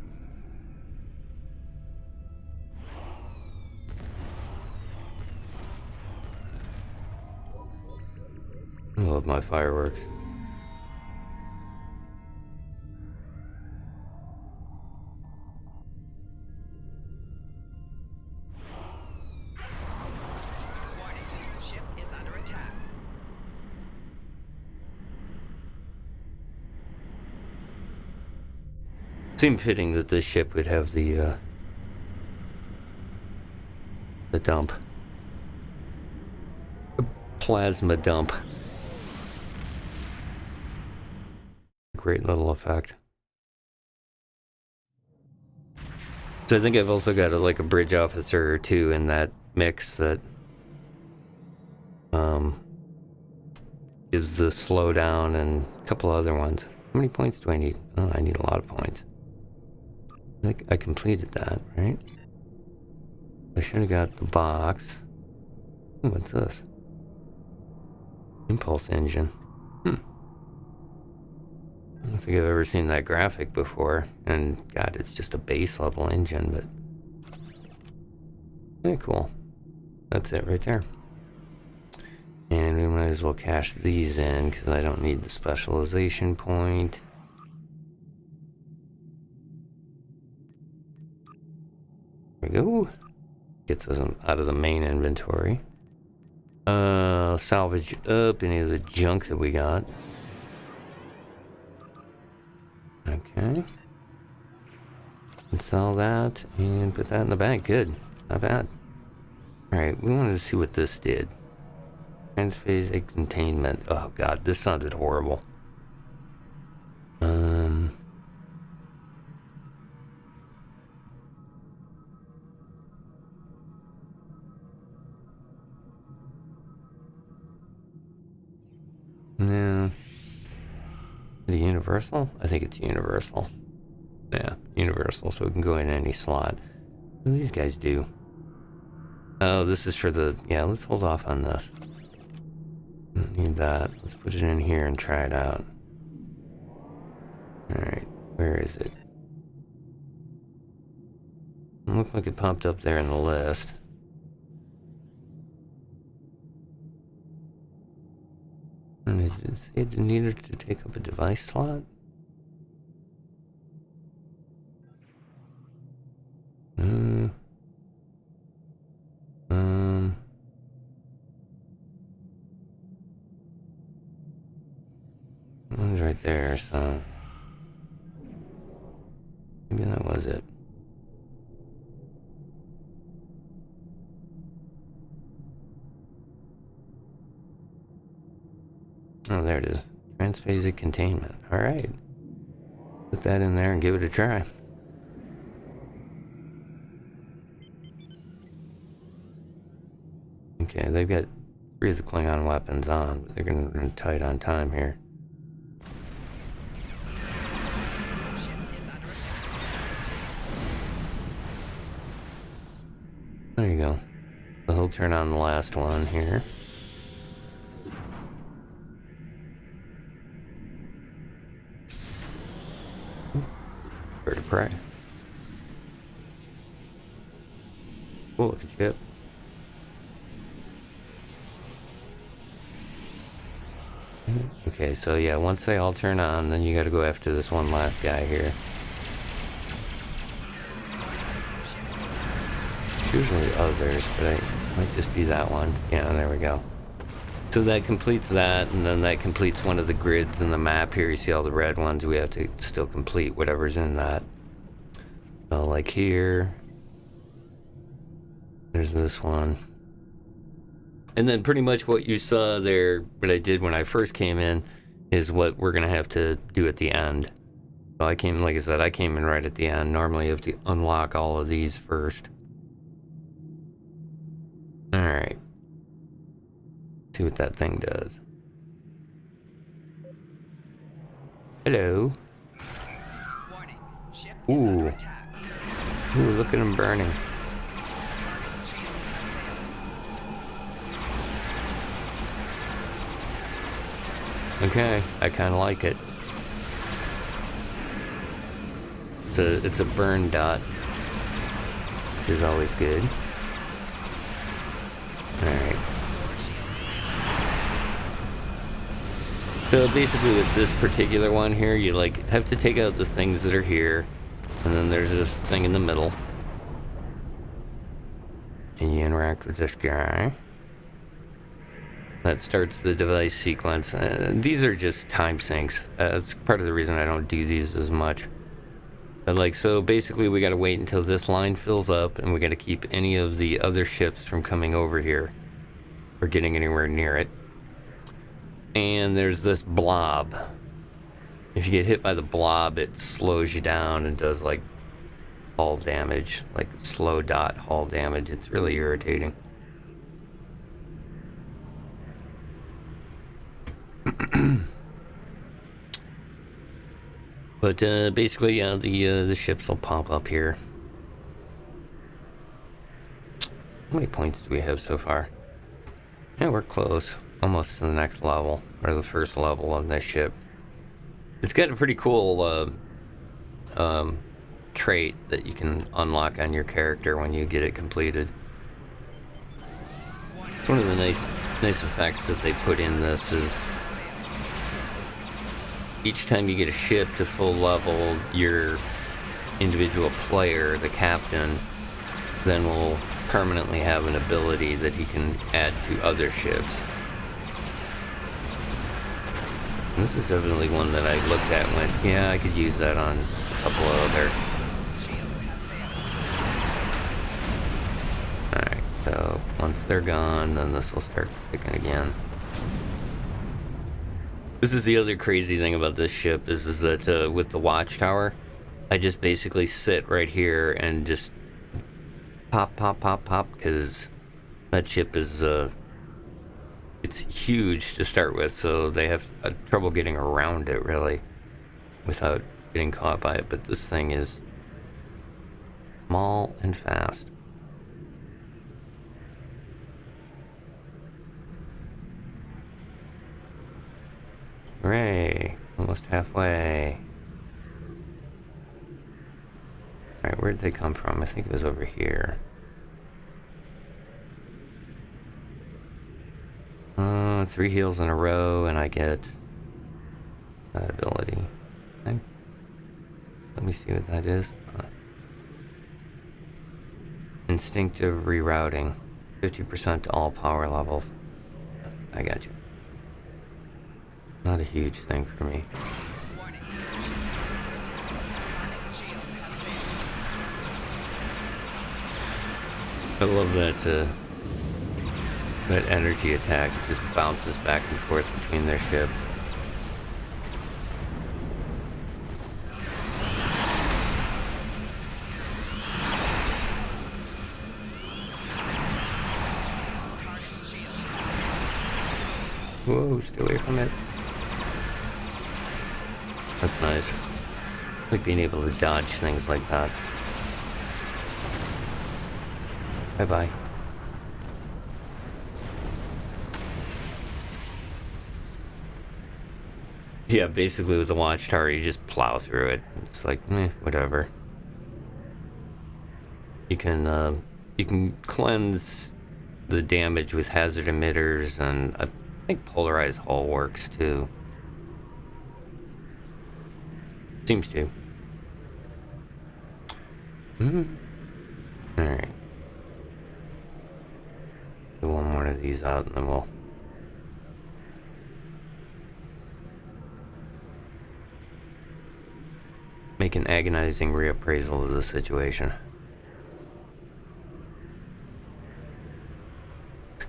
I love my fireworks. Warning. Ship is under attack. Seemed fitting that this ship would have the dump. The plasma dump. Great little effect. So I think I've also got like a bridge officer or two in that mix that gives the slowdown and a couple other ones. How many points do I need? Oh, I need a lot of points. I completed that, right? I should have got the box. Ooh, what's this? Impulse engine. I don't think I've ever seen that graphic before. And God, it's just a base level engine, but very cool. That's it right there. And we might as well cash these in because I don't need the specialization point. There we go. Gets us out of the main inventory. Salvage up any of the junk that we got. Okay. And sell that and put that in the bank. Good. Not bad. Alright, we wanted to see what this did. Transphase containment. Oh god, this sounded horrible. No. The universal? I think it's universal. Yeah, universal, so we can go in any slot. What do these guys do? Oh, this is for the... Yeah, let's hold off on this. Don't need that. Let's put it in here and try it out. Alright, where is it? It looked like it popped up there in the list. And it did say it needed to take up a device slot? One's right there, so maybe that was it. Oh, there it is. Transphasic containment. All right. Put that in there and give it a try. Okay, they've got 3 of the Klingon weapons on, but they're going to run tight on time here. There you go. So he'll turn on the last one here. Bird of prey. Oh, look at ship. Okay, so yeah, once they all turn on, then you gotta go after this one last guy here. It's usually others, but it might just be that one. Yeah, there we go. So that completes that, and then that completes one of the grids in the map here. You see all the red ones. We have to still complete whatever's in that. So like here, There's this one. And then pretty much what you saw there, what I did when I first came in, is what we're going to have to do at the end. So I came, like I said, I came in right at the end. Normally you have to unlock all of these first. Alright. See what that thing does. Hello. Warning. Ship is Ooh. under attack. Ooh, look at him burning. Okay, I kind of like it. It's a burn dot, which is always good. Alright. So basically with this particular one here, you like have to take out the things that are here, and then there's this thing in the middle. And you interact with this guy. That starts the device sequence. These are just time sinks. That's part of the reason I don't do these as much. But like, so basically we gotta wait until this line fills up, and we gotta keep any of the other ships from coming over here or getting anywhere near it. And there's this blob. If you get hit by the blob, it slows you down and does like hull damage, like slow dot hull damage. It's really irritating. But basically, yeah, the ships will pop up here. How many points do we have so far? Yeah, we're close. Almost to the next level, or the first level on this ship. It's got a pretty cool trait that you can unlock on your character when you get it completed. It's one of the nice effects that they put in this is each time you get a ship to full level, your individual player, the captain, then will permanently have an ability that he can add to other ships. And this is definitely one that I looked at and went, yeah, I could use that on a couple of other. Alright, so once they're gone, then this will start ticking again. This is the other crazy thing about this ship is that with the watchtower, I just basically sit right here and just pop, because that ship is it's huge to start with, so they have trouble getting around it really without getting caught by it. But this thing is small and fast. Hooray! Almost halfway. Alright, where did they come from? I think it was over here. 3 heals in a row, and I get that ability. Okay. Let me see what that is. Instinctive rerouting. 50% to all power levels. I got you. Not a huge thing for me. Warning. I love that that energy attack. It just bounces back and forth between their ships. Whoa, stay away from it. That's nice. I like being able to dodge things like that. Bye-bye. Yeah, basically with the watchtower, you just plow through it. It's like, whatever. You can cleanse the damage with hazard emitters, and I think polarized hull works too. Seems to. Alright. Do one more of these out and then we'll make an agonizing reappraisal of the situation.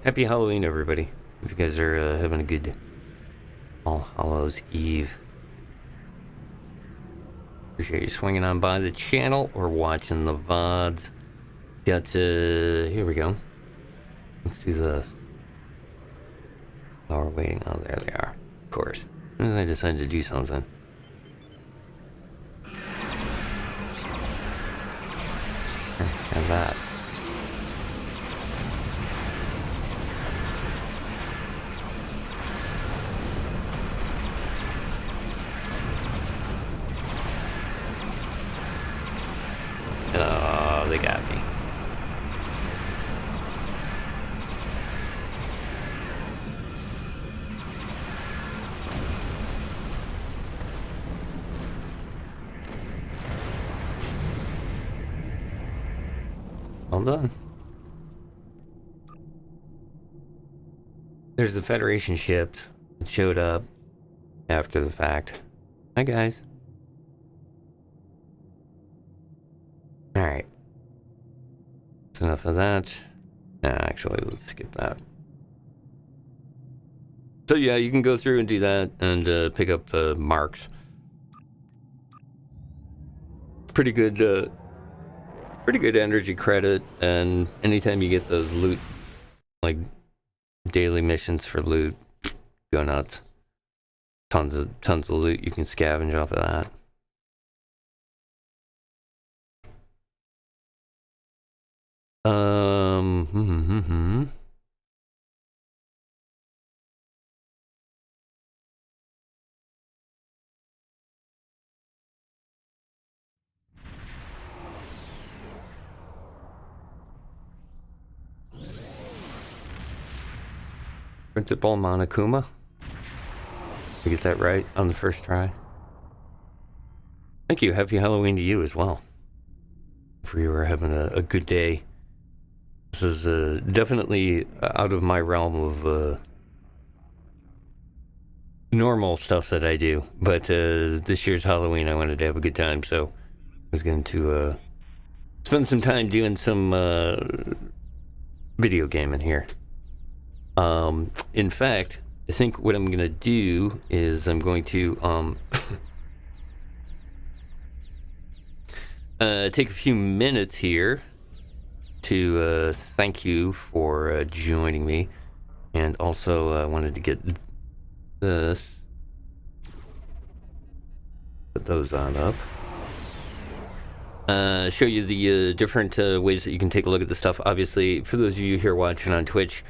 Happy Halloween, everybody. Hope you guys are having a good All Hallows Eve. Appreciate you swinging on by the channel or watching the VODs. Got, here we go. Let's do this. While we're waiting. Oh, there they are. Of course. As soon as I decide to do something. Have that. Oh, they got me. Well done. There's the Federation ships that showed up after the fact. Hi, guys. Alright. That's enough of that. Actually, let's skip that. So yeah, you can go through and do that and pick up the marks. Pretty good energy credit, and anytime you get those loot, like daily missions for loot, go nuts. Tons of loot you can scavenge off of that. Principal Monokuma. Did I get that right on the first try? Thank you. Happy Halloween to you as well. Hopefully you are having a good day. This is definitely out of my realm of normal stuff that I do. But this year's Halloween, I wanted to have a good time, so I was going to spend some time doing some video gaming here. In fact, I think what I'm going to do is I'm going to take a few minutes here to thank you for joining me, and also I wanted to get this, put those on up, show you the different ways that you can take a look at the stuff. Obviously, for those of you here watching on Twitch,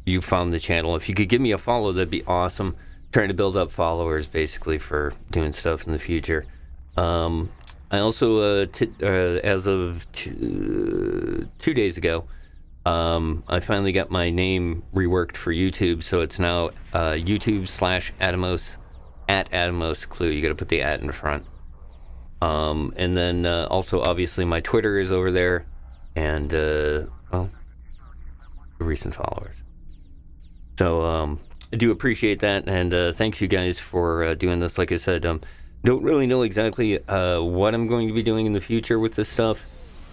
you found the channel. If you could give me a follow, that'd be awesome. Trying to build up followers basically for doing stuff in the future. I also, as of 2 days ago, I finally got my name reworked for YouTube, so it's now YouTube/Atomos @Atomos Clue. You got to put the @ in front. And then also, obviously, my Twitter is over there, and well, recent followers. So I do appreciate that, and thanks you guys for doing this. Like I said, don't really know exactly what I'm going to be doing in the future with this stuff,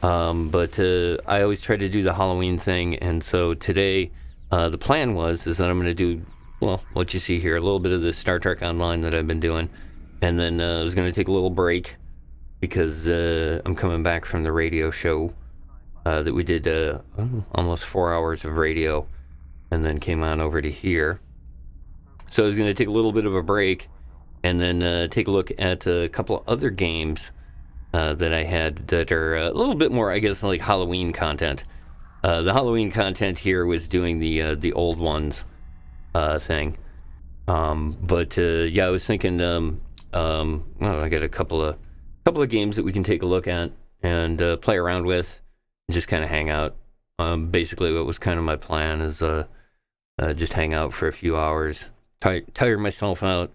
but I always try to do the Halloween thing, and so today the plan is that I'm going to do, well, what you see here, a little bit of the Star Trek Online that I've been doing, and then I was going to take a little break because I'm coming back from the radio show that we did almost 4 hours of radio, and then came on over to here. So I was going to take a little bit of a break and then take a look at a couple of other games that I had that are a little bit more, I guess, like Halloween content. The Halloween content here was doing the old ones thing. But yeah, I was thinking, well, I got a couple of games that we can take a look at and play around with, and just kind of hang out. Basically, what was kind of my plan is just hang out for a few hours, tire myself out,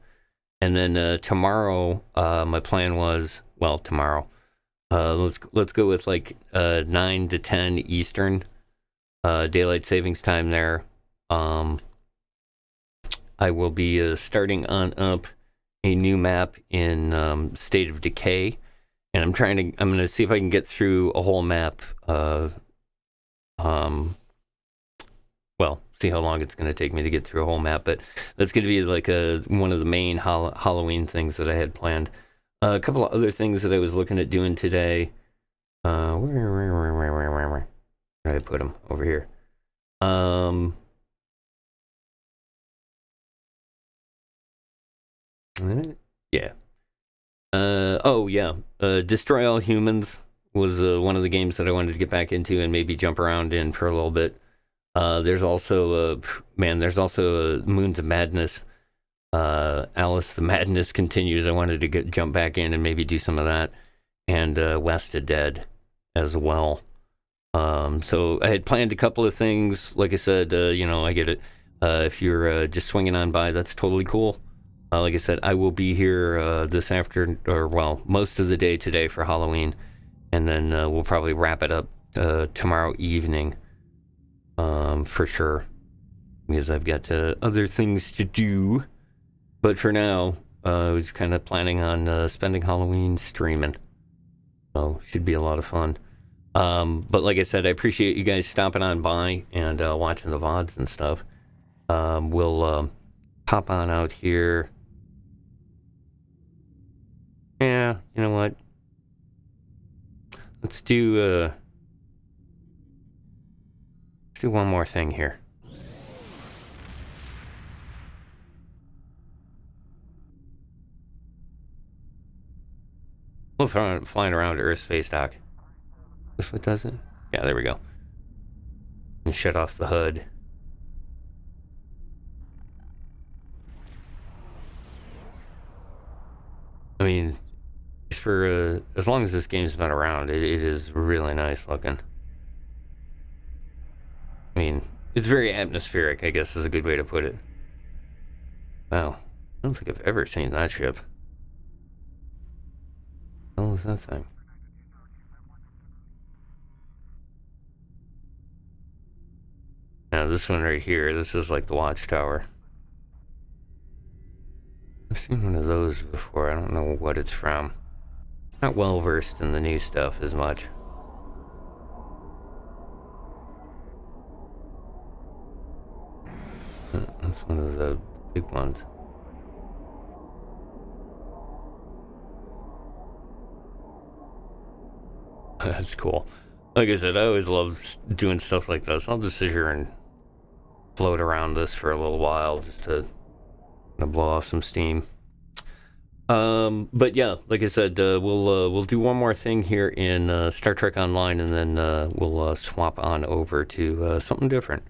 and then tomorrow, my plan was, well, tomorrow, let's go with like 9 to 10 Eastern, daylight savings time there. I will be starting on up a new map in State of Decay, and I'm going to see if I can get through a whole map well, see how long it's going to take me to get through a whole map, but that's going to be like one of the main Halloween things that I had planned. A couple of other things that I was looking at doing today. Where did I put them? Over here. Yeah. Destroy All Humans was one of the games that I wanted to get back into and maybe jump around in for a little bit. There's also Moons of Madness. Alice the Madness Continues. I wanted to jump back in and maybe do some of that. And West of Dead as well. So I had planned a couple of things. Like I said, I get it. If you're just swinging on by, that's totally cool. Like I said, I will be here this afternoon, most of the day today for Halloween. And then we'll probably wrap it up tomorrow evening for sure. Because I've got other things to do. But for now, I was kind of planning on spending Halloween streaming. So should be a lot of fun. But like I said, I appreciate you guys stopping on by and watching the VODs and stuff. We'll pop on out here. Yeah, you know what? Let's do one more thing here. We'll flying around Earth space dock. This what does it? Yeah, there we go. And shut off the hood. I mean, for as long as this game's been around, it is really nice looking. I mean, it's very atmospheric, I guess is a good way to put it. Wow, I don't think I've ever seen that ship. What the hell is that thing? Now this one right here, this is like the watchtower. I've seen one of those before. I don't know what it's from. Not well versed in the new stuff as much. That's one of the big ones. That's cool. Like I said, I always love doing stuff like this. I'll just sit here and float around this for a little while just to blow off some steam. But yeah, like I said, we'll do one more thing here in Star Trek Online, and then we'll swap on over to something different.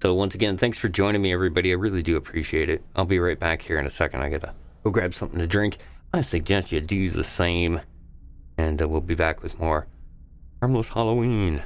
So once again, thanks for joining me, everybody. I really do appreciate it. I'll be right back here in a second. I gotta go grab something to drink. I suggest you do the same, and we'll be back with more Harmless Halloween.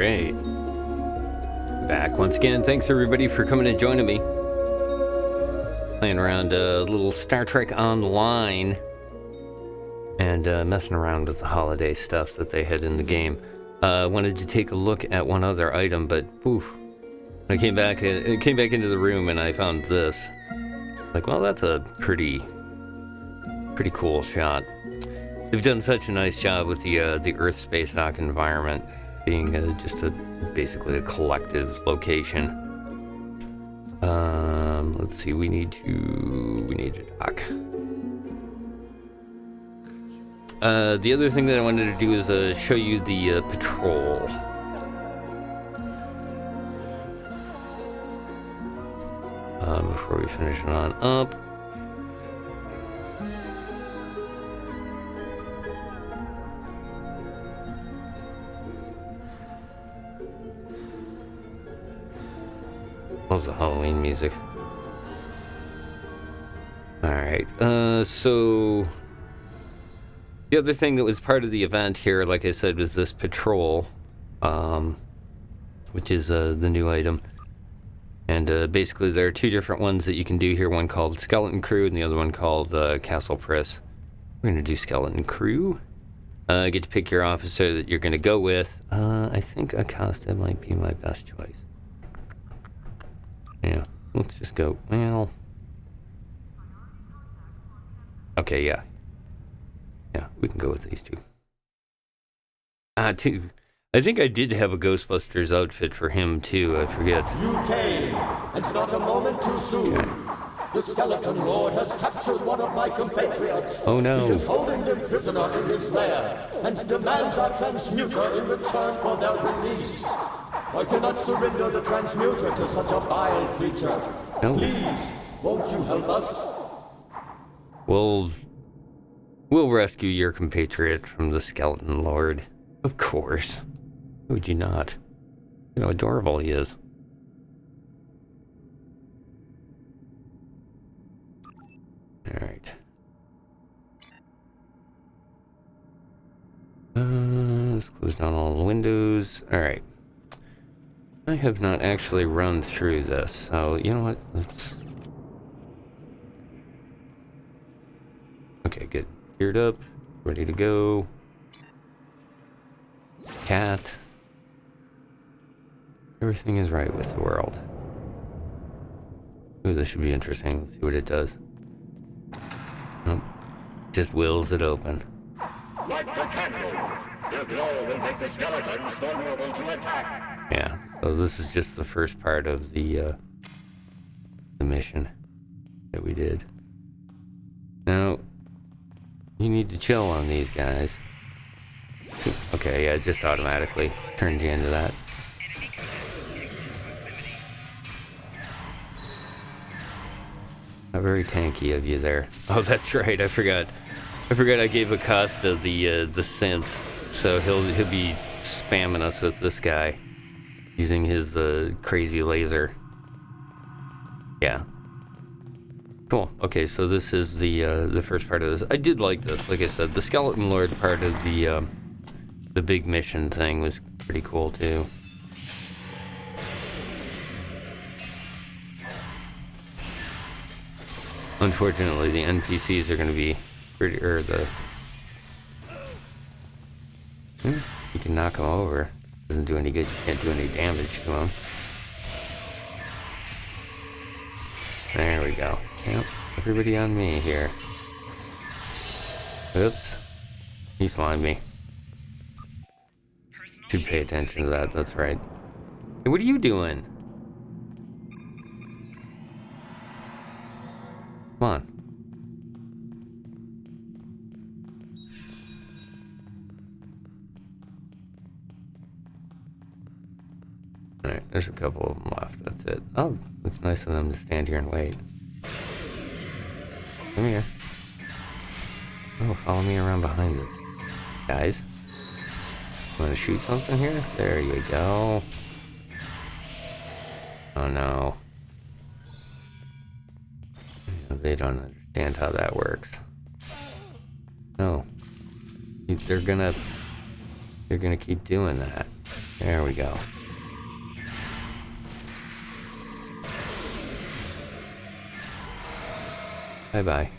right. Back once again. Thanks everybody for coming and joining me. Playing around a little Star Trek Online and messing around with the holiday stuff that they had in the game. Wanted to take a look at one other item, but oof, I came back into the room and I found this. Like, well, that's a pretty cool shot. They've done such a nice job with the Earth Space Dock environment being just basically a collective location. Let's see, we need to dock. The other thing that I wanted to do is show you the patrol. Before we finish it on up. Love the Halloween music. Alright, so the other thing that was part of the event here, like I said, was this patrol, which is the new item. And basically there are two different ones that you can do here, one called Skeleton Crew and the other one called Castle Press. We're going to do Skeleton Crew. Get to pick your officer that you're going to go with. I think Acosta might be my best choice. Yeah, let's just go. Well, okay, yeah, we can go with these two. I think I did have a Ghostbusters outfit for him too. I forget. You came, and not a moment too soon. Okay. The Skeleton Lord has captured one of my compatriots. Oh no! He is holding them prisoner in his lair, and demands our transmuter in return for their release. I cannot surrender the transmuter to such a vile creature. No. Please, won't you help us? We'll rescue your compatriot from the Skeleton Lord. Of course. Who would you not? You know how adorable he is. Alright. Let's close down all the windows. Alright. I have not actually run through this, so you know what? Let's... Okay, good. Geared up. Ready to go. Cat. Everything is right with the world. Ooh, this should be interesting. Let's see what it does. Nope. Just wills it open. Light the candles! Their glow will make the skeletons vulnerable to attack! Yeah, so this is just the first part of the mission that we did. Now, you need to chill on these guys. Okay, yeah, just automatically turns you into that. Not very tanky of you there. Oh, that's right, I forgot I gave Acosta the synth, so he'll be spamming us with this guy using his crazy laser. Yeah. Cool. Okay, so this is the first part of this. I did like this. Like I said, the Skeleton Lord part of the big mission thing was pretty cool too. Unfortunately, the NPCs are going to be pretty, you can knock them over. Doesn't do any good. You can't do any damage to them. There we go. Yep, everybody on me here. Oops. He slimed me. Should pay attention to that, that's right. Hey, what are you doing? Come on. Alright, there's a couple of them left, that's it. Oh, it's nice of them to stand here and wait. Come here. Oh, follow me around behind us. Guys. Want to shoot something here? There you go. Oh no. They don't understand how that works. No. They're gonna keep doing that. There we go. Bye-bye.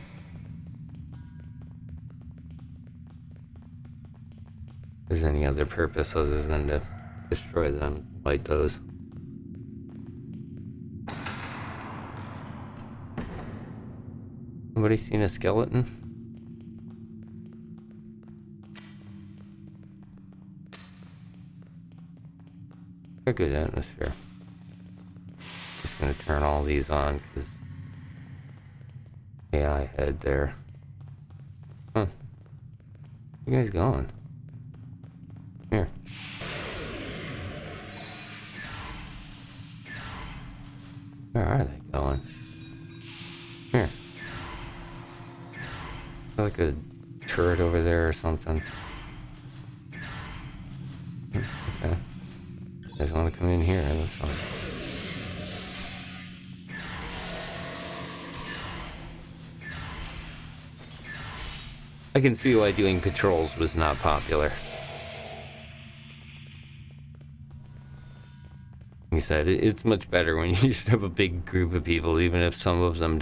If there's any other purpose other than to destroy them, light those. Somebody seen a skeleton? A good atmosphere. Just gonna turn all these on because AI head there. Huh. Where you guys going? Here. Where are they going? Here. Like a turret over there or something. Okay. You guys want to come in here? That's fine. I can see why doing patrols was not popular. Like I said, it's much better when you just have a big group of people, even if some of them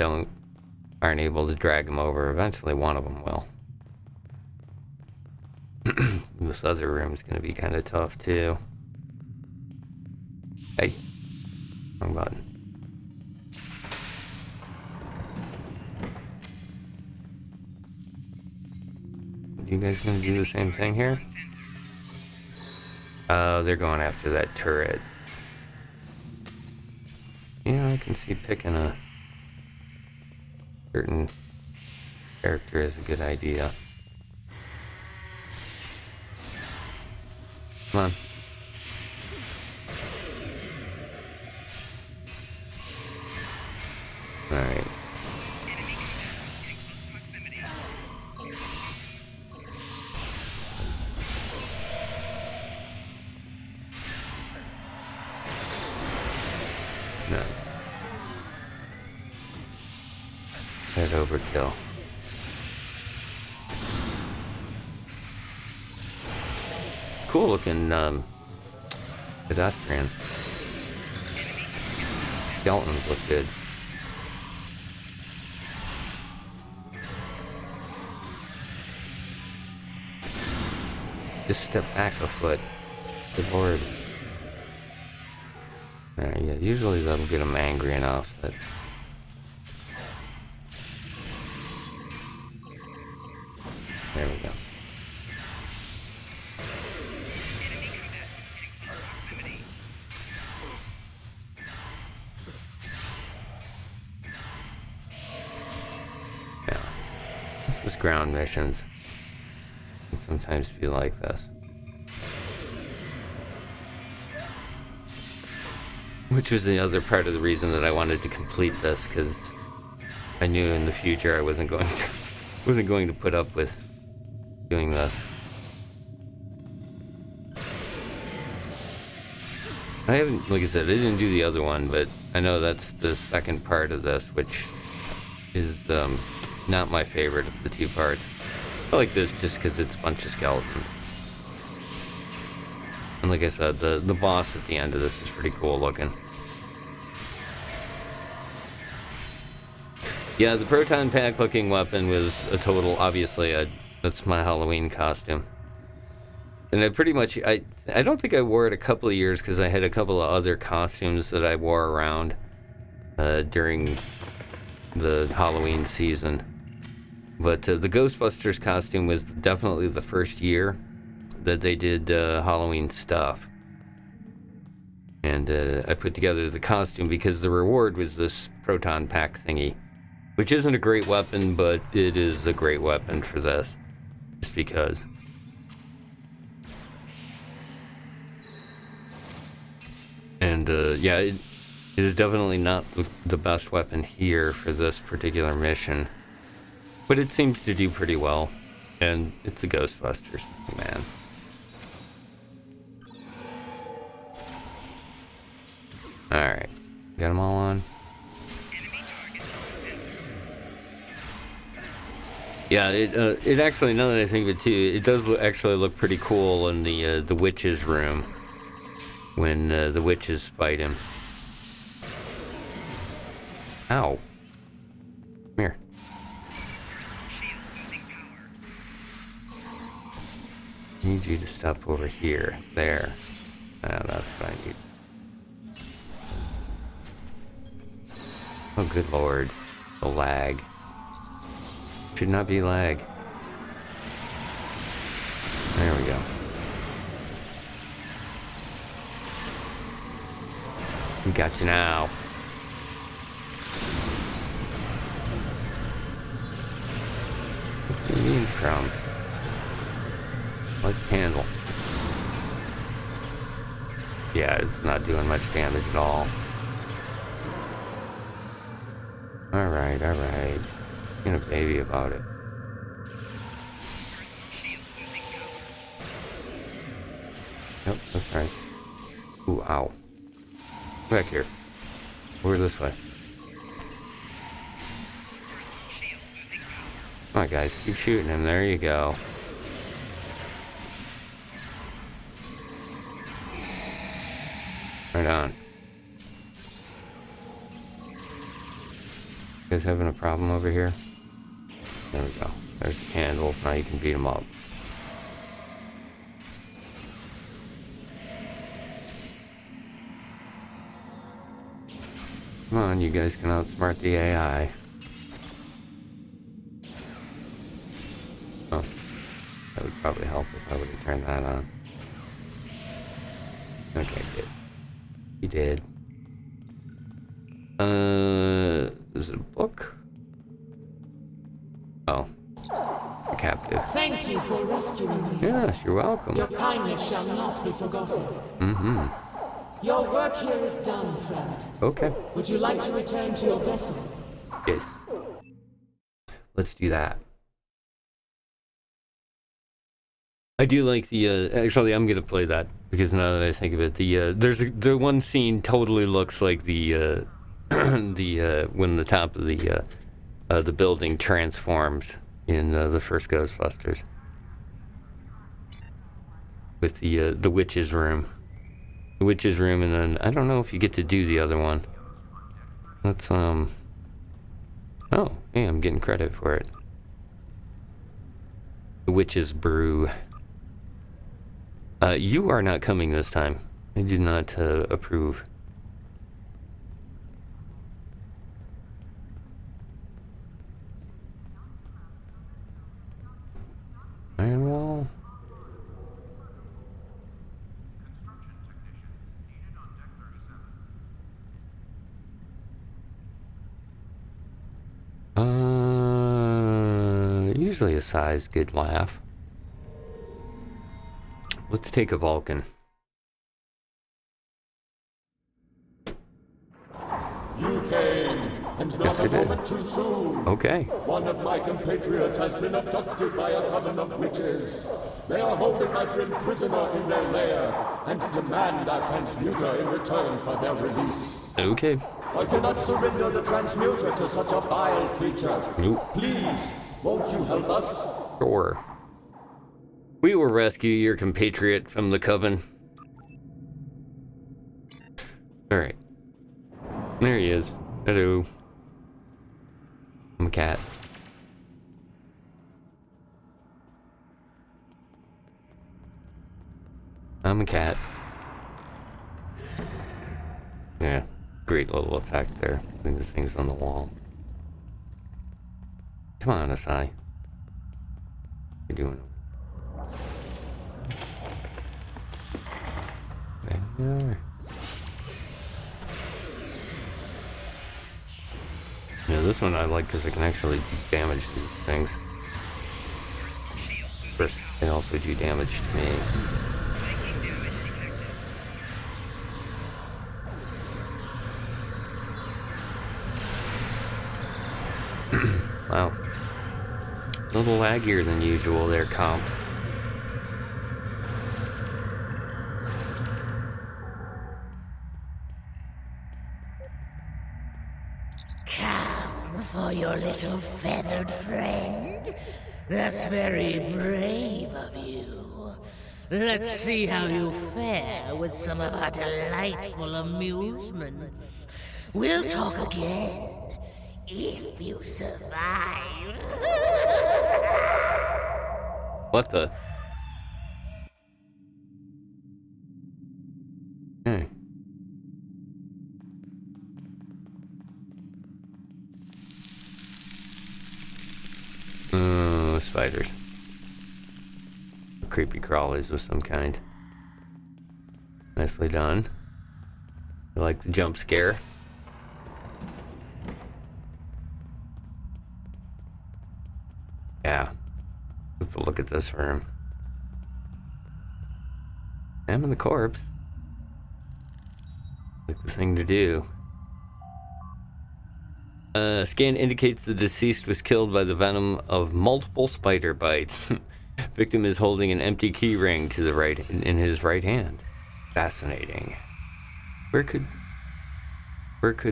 aren't able to drag them over. Eventually one of them will. This other room's gonna be kind of tough too. Hey, wrong button. You guys gonna do the same thing here? They're going after that turret. Yeah, I can see picking a certain character is a good idea. Come on. Alright. Nice. That overkill. Cool looking pedestrian. Skeletons look good. Just step back a foot. Good lord. Yeah, usually that'll get them angry enough that... There we go. Yeah. This is ground missions. Can sometimes be like this. Which was the other part of the reason that I wanted to complete this, because I knew in the future I wasn't going to put up with doing this. I haven't, like I said, I didn't do the other one, but I know that's the second part of this, which is not my favorite of the two parts. I like this just because it's a bunch of skeletons. And like I said, the boss at the end of this is pretty cool looking. Yeah, the proton pack looking weapon was a total, obviously, that's my Halloween costume. And I pretty much, I don't think I wore it a couple of years because I had a couple of other costumes that I wore around during the Halloween season. But the Ghostbusters costume was definitely the first year that they did Halloween stuff. And I put together the costume because the reward was this proton pack thingy. Which isn't a great weapon, but it is a great weapon for this. Just because. And yeah, it is definitely not the best weapon here for this particular mission. But it seems to do pretty well. And it's the Ghostbusters, man. Alright. Got them all on? Yeah, it actually, now that I think of it too, it does actually look pretty cool in the witch's room. when the witches fight him. Ow. Come here. I need you to stop over here. There. Ah, that's what I need. Oh, good lord. The lag. Should not be lag. There we go. We got you now. What's the immune from? Let's handle. Yeah, it's not doing much damage at all. Alright, alright. Being a baby about it. Yep, that's right. Ooh, ow. Back here. Over this way. Come on, guys. Keep shooting him. There you go. Right on. You guys having a problem over here? There we go. There's the candles. Now you can beat them up. Come on, you guys can outsmart the AI. Oh, that would probably help if I would have turned that on. Okay, good. He did. Is it a book? Oh, a captive. Thank you for rescuing me. Yes, you're welcome. Your kindness shall not be forgotten. Mm-hmm. Your work here is done, friend. Okay. Would you like to return to your vessel? Yes. Let's do that. I do like the, actually I'm gonna play that, because now that I think of it, the one scene totally looks like the, when the top of the building transforms in the first Ghostbusters. With the witch's room. The witch's room, and then, I don't know if you get to do the other one. Let's, oh, hey, I'm getting credit for it. The witch's brew. You are not coming this time. I do not approve. Iron wall. Usually a sized good laugh. Let's take a Vulcan. You came, and not a moment too soon. Okay. One of my compatriots has been abducted by a coven of witches. They are holding my friend prisoner in their lair, and demand our transmuter in return for their release. Okay. I cannot surrender the transmuter to such a vile creature. Nope. Please, won't you help us? Sure. We will rescue your compatriot from the coven. Alright. There he is. Hello. I'm a cat. I'm a cat. Yeah. Great little effect there. Putting the things on the wall. Come on, Asai. You're doing it. There you are. Yeah, this one I like because it can actually do damage to these things. Of course, they also do damage to me. Wow. A little laggier than usual there, comps. Come for your little feathered friend? That's very brave of you. Let's see how you fare with some of our delightful amusements. We'll talk again if you survive. What the? Hmm. Spiders. Creepy crawlies of some kind. Nicely done. I like the jump scare. Yeah. Let's look at this room. Examine the corpse. Like the thing to do. Scan indicates the deceased was killed by the venom of multiple spider bites. Victim is holding an empty key ring to the right in his right hand. Fascinating. Where could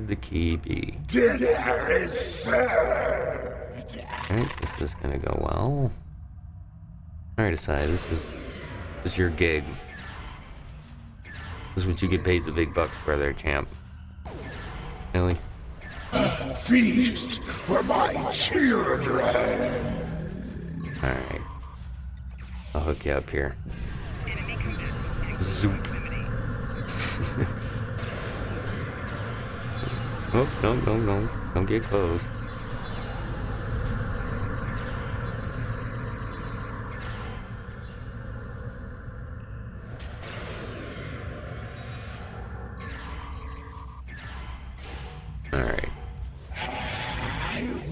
the key be? Dinner is served. Alright, this is gonna go well. Alright, Asai, this is your gig. This is what you get paid the big bucks for there, champ. Really? A feast for my children. Alright. I'll hook you up here. Zoop. Oh, no. Don't get close. Alright.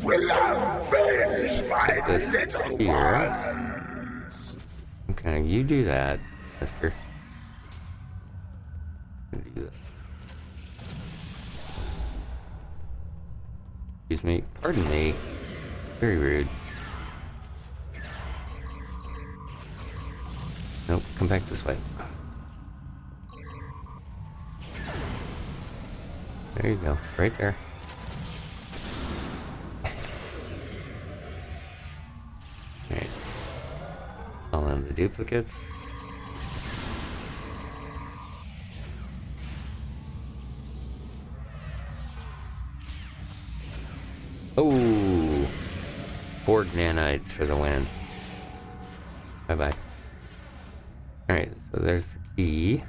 Will avenge my This little here. ones. Okay, you do that, mister. You do that. Excuse me. Pardon me. Very rude. Nope, come back this way. There you go. Right there. Alright. Call in the duplicates. Oh! 4 nanites for the win. Bye-bye. Alright, so there's the key.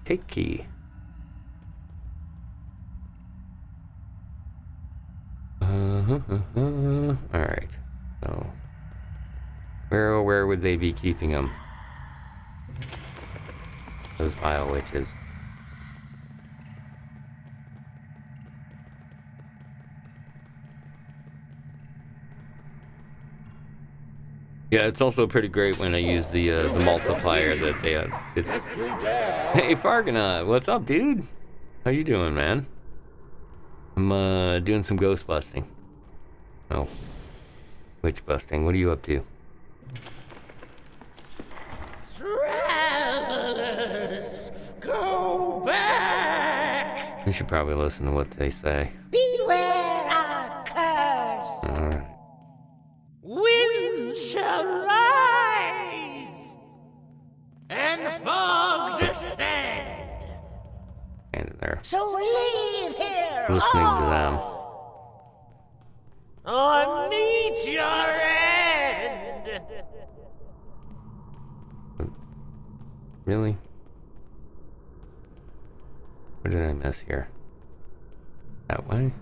Take key. Alright, so where would they be keeping them? Those vile witches. Yeah, it's also pretty great when I use the multiplier that they have. Hey Fargonaut, what's up, dude? How you doing, man? I'm doing some ghost busting. Oh. Witch busting. What are you up to? Travelers, go back! We should probably listen to what they say. Beware our curse! Alright. Wind shall rise, and fog descend. And there. So leave here Listening to them. or meet your end. Really? Where did I miss here? That way?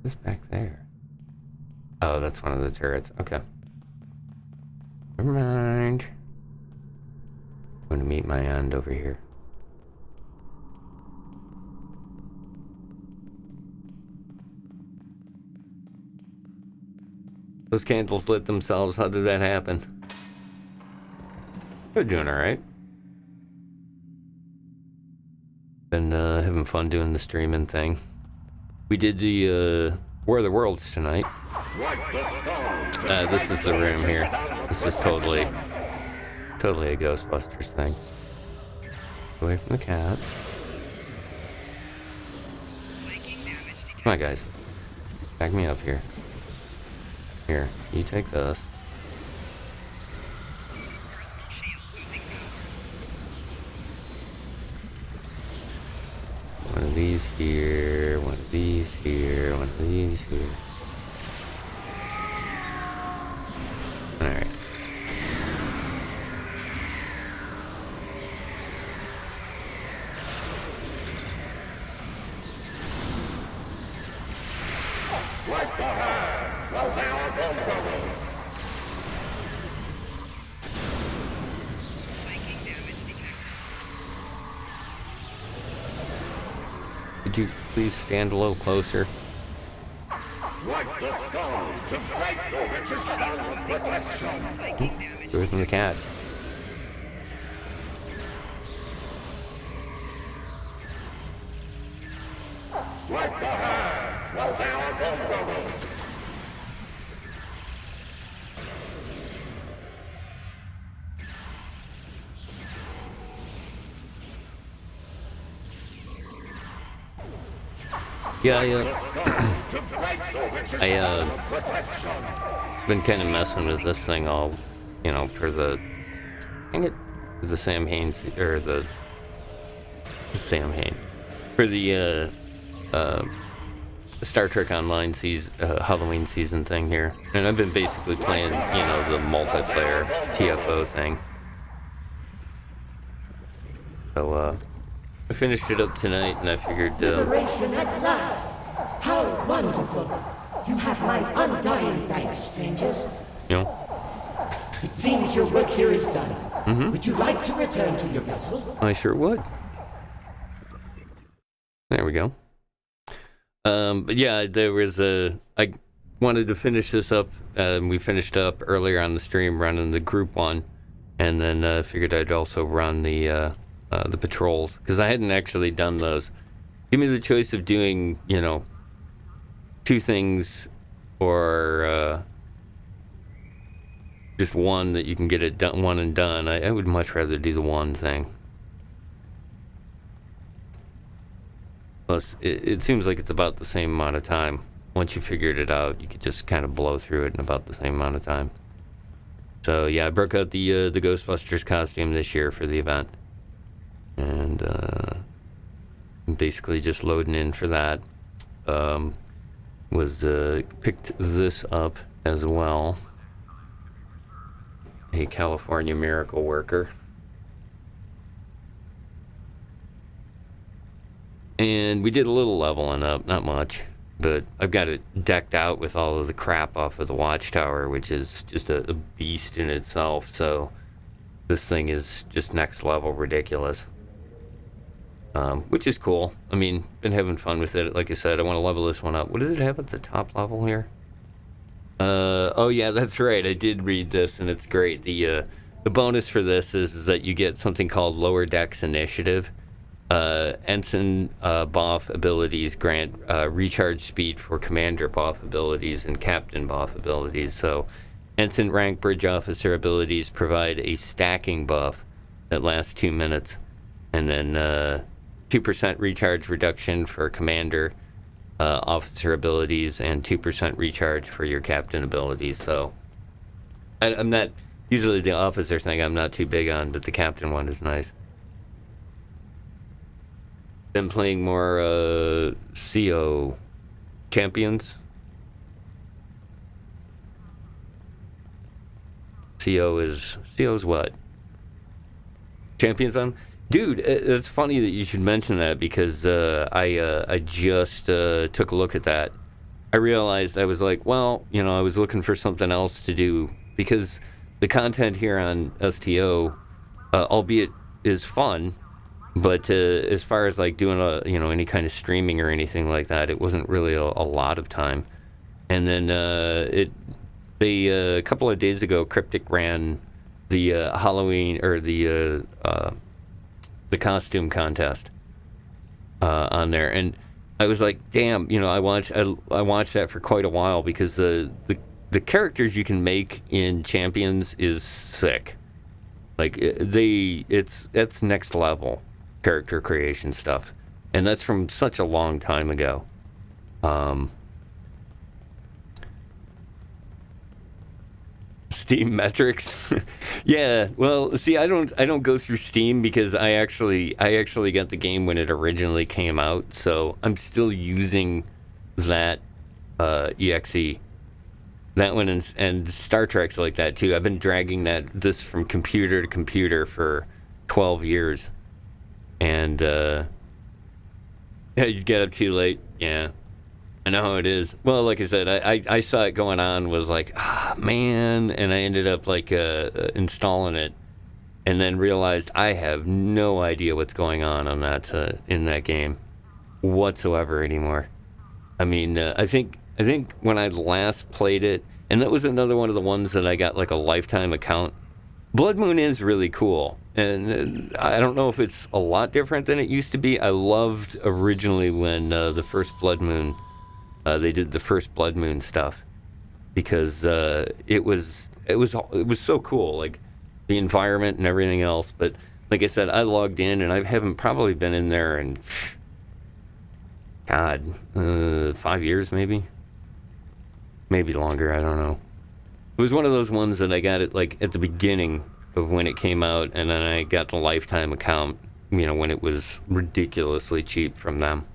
This back there. Oh, that's one of the turrets. Okay. Never mind. I'm gonna meet my end over here. Those candles lit themselves. How did that happen? They're doing alright. Been having fun doing the streaming thing. We did the War of the Worlds tonight. This is the room here. This is totally a Ghostbusters thing. Away from the cat. Flanking damage Come on, guys. Back me up here. Here, you take this. One of these here, one of these here, one of these here. Alright. Strike the hands while they are vulnerable. Could you please stand a little closer? Strike the skull to break the witch's spell of protection. Go from the cat. Strike the hands while they are vulnerable. Yeah, been kind of messing with this thing all, for the, dang it, the Sam Haines, or the Sam Hain, for the Star Trek Online Halloween season thing here, and I've been basically playing, the multiplayer TFO thing. So, I finished it up tonight, and I figured, Liberation at last! How wonderful! You have my undying thanks, strangers. It seems your work here is done. Mm-hmm. Would you like to return to your vessel? I sure would. There we go. But yeah, I wanted to finish this up. We finished up earlier on the stream running the group one, and then figured I'd also run the patrols, because I hadn't actually done those. Give me the choice of doing, two things, or just one that you can get it done, one and done. I would much rather do the one thing. Plus, it seems like it's about the same amount of time. Once you figured it out, you could just kind of blow through it in about the same amount of time. So yeah, I broke out the Ghostbusters costume this year for the event. And basically just loading in for that. Picked this up as well. A California miracle worker. And we did a little leveling up, not much. But I've got it decked out with all of the crap off of the Watchtower, which is just a beast in itself. So this thing is just next level ridiculous. Which is cool. I mean, been having fun with it. Like I said, I want to level this one up. What does it have at the top level here? Oh yeah, that's right. I did read this, and it's great. The bonus for this is that you get something called Lower Decks Initiative. Ensign buff abilities grant recharge speed for commander buff abilities and captain buff abilities. So, ensign rank bridge officer abilities provide a stacking buff that lasts 2 minutes, and then 2% recharge reduction for commander officer abilities, and 2% recharge for your captain abilities. So I'm not, usually the officer thing I'm not too big on, but the captain one is nice. Been playing more CO champions. CO's what? Champions on? Dude, it's funny that you should mention that, because I just took a look at that. I realized, I was like, well, I was looking for something else to do, because the content here on STO, albeit is fun, but as far as like doing any kind of streaming or anything like that, it wasn't really a lot of time. And then a couple of days ago, Cryptic ran the Halloween, or the costume contest on there, and I was like, damn, I watched that for quite a while, because the characters you can make in Champions is sick. Like it's next level character creation stuff, and that's from such a long time ago. Steam metrics. Yeah, well, see, I don't go through Steam because I actually got the game when it originally came out, so I'm still using that exe. That one and Star Trek's like that too. I've been dragging this from computer to computer for 12 years. And yeah, you get up too late. Yeah. I know how it is. Well, like I said, I saw it going on, was like, man, and I ended up like installing it, and then realized I have no idea what's going on that in that game whatsoever anymore. I mean, I think when I last played it, and that was another one of the ones that I got like a lifetime account. Blood Moon is really cool, and I don't know if it's a lot different than it used to be. I loved originally when the first Blood Moon. They did the first Blood Moon stuff because it was so cool, like the environment and everything else. But like I said, I logged in and I haven't probably been in there in 5 years, maybe longer. I don't know. It was one of those ones that I got it like at the beginning of when it came out, and then I got the lifetime account. When it was ridiculously cheap from them.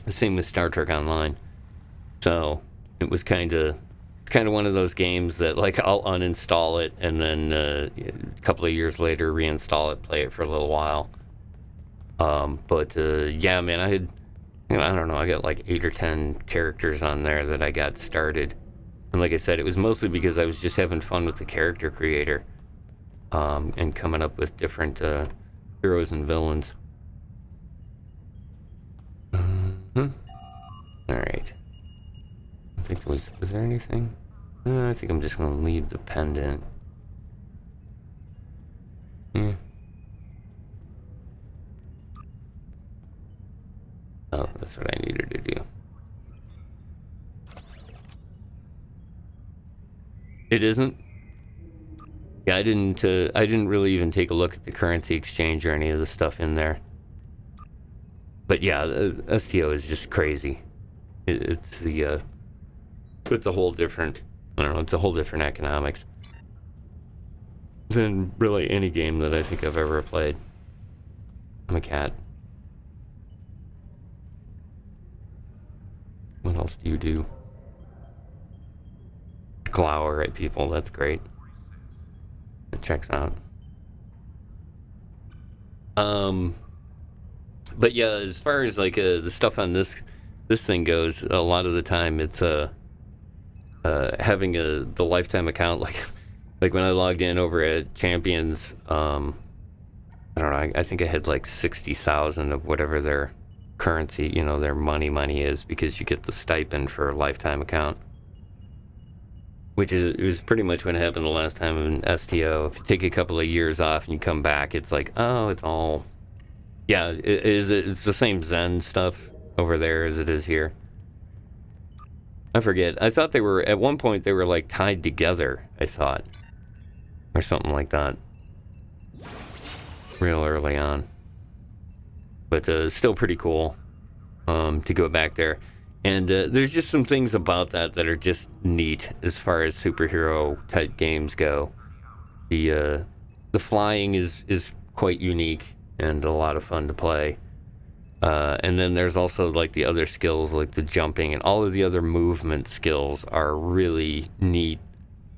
Same with Star Trek Online. So it was kind of one of those games that like I'll uninstall it and then a couple of years later reinstall it, play it for a little while. But yeah, man, I had, I don't know, I got like 8 or 10 characters on there that I got started. And like I said, it was mostly because I was just having fun with the character creator and coming up with different heroes and villains. All right. I think was there anything? I think I'm just gonna leave the pendant. Oh, that's what I needed to do. It isn't. Yeah, I didn't really even take a look at the currency exchange or any of the stuff in there. But yeah, STO is just crazy. It's a whole different, I don't know, it's a whole different economics than really any game that I think I've ever played. I'm a cat. What else do you do? Glower at people, that's great. It checks out. But yeah, as far as like the stuff on this thing goes, a lot of the time it's having the lifetime account, like when I logged in over at Champions, I don't know, I think I had like 60,000 of whatever their currency, their money is, because you get the stipend for a lifetime account, which it was pretty much what happened the last time in STO. If you take a couple of years off and you come back, it's like, oh, it's all, yeah, it's the same Zen stuff over there as it is here. I forget. I thought they were, at one point, they were like tied together, I thought. Or something like that. Real early on. But still pretty cool to go back there. And there's just some things about that are just neat as far as superhero type games go. The flying is quite unique and a lot of fun to play. And then there's also like the other skills, like the jumping and all of the other movement skills are really neat,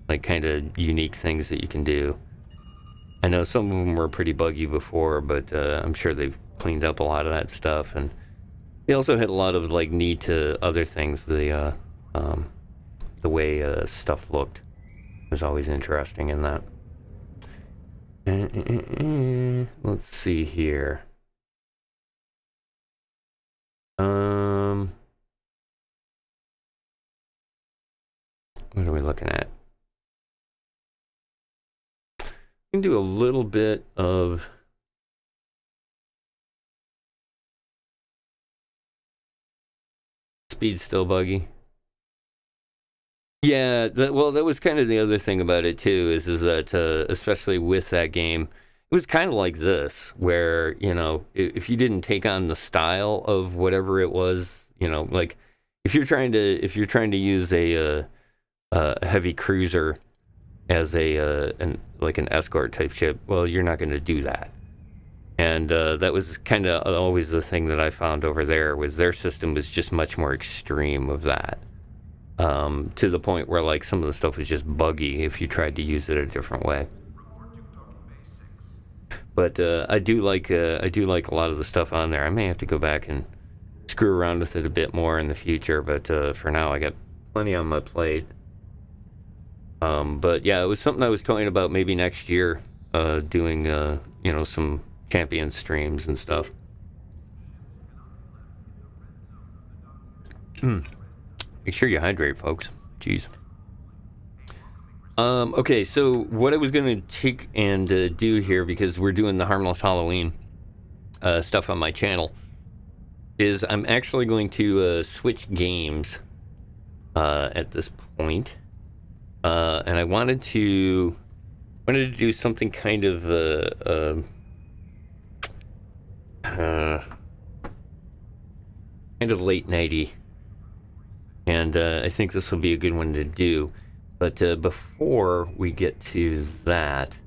like kind of unique things that you can do. I know some of them were pretty buggy before, but I'm sure they've cleaned up a lot of that stuff. And they also had a lot of like neat other things. The way stuff looked was always interesting in that. Let's see here. What are we looking at? We can do a little bit of speed still buggy. Yeah, that was kind of the other thing about it too, is that especially with that game, it was kind of like this, where if you didn't take on the style of whatever it was You know, like if you're trying to use a heavy cruiser as an escort type ship, well, you're not going to do that. And that was kind of always the thing that I found over there, was their system was just much more extreme of that, to the point where like some of the stuff was just buggy if you tried to use it a different way. But I do like a lot of the stuff on there. I may have to go back and screw around with it a bit more in the future, but for now I got plenty on my plate. But yeah, it was something I was talking about maybe next year, doing some champion streams and stuff. Make sure you hydrate, folks. Jeez. Okay, so what I was going to take and do here, because we're doing the Harmless Halloween stuff on my channel, is I'm actually going to switch games at this point. And I wanted to do something kind of kind of late nighty, and I think this will be a good one to do. But before we get to that,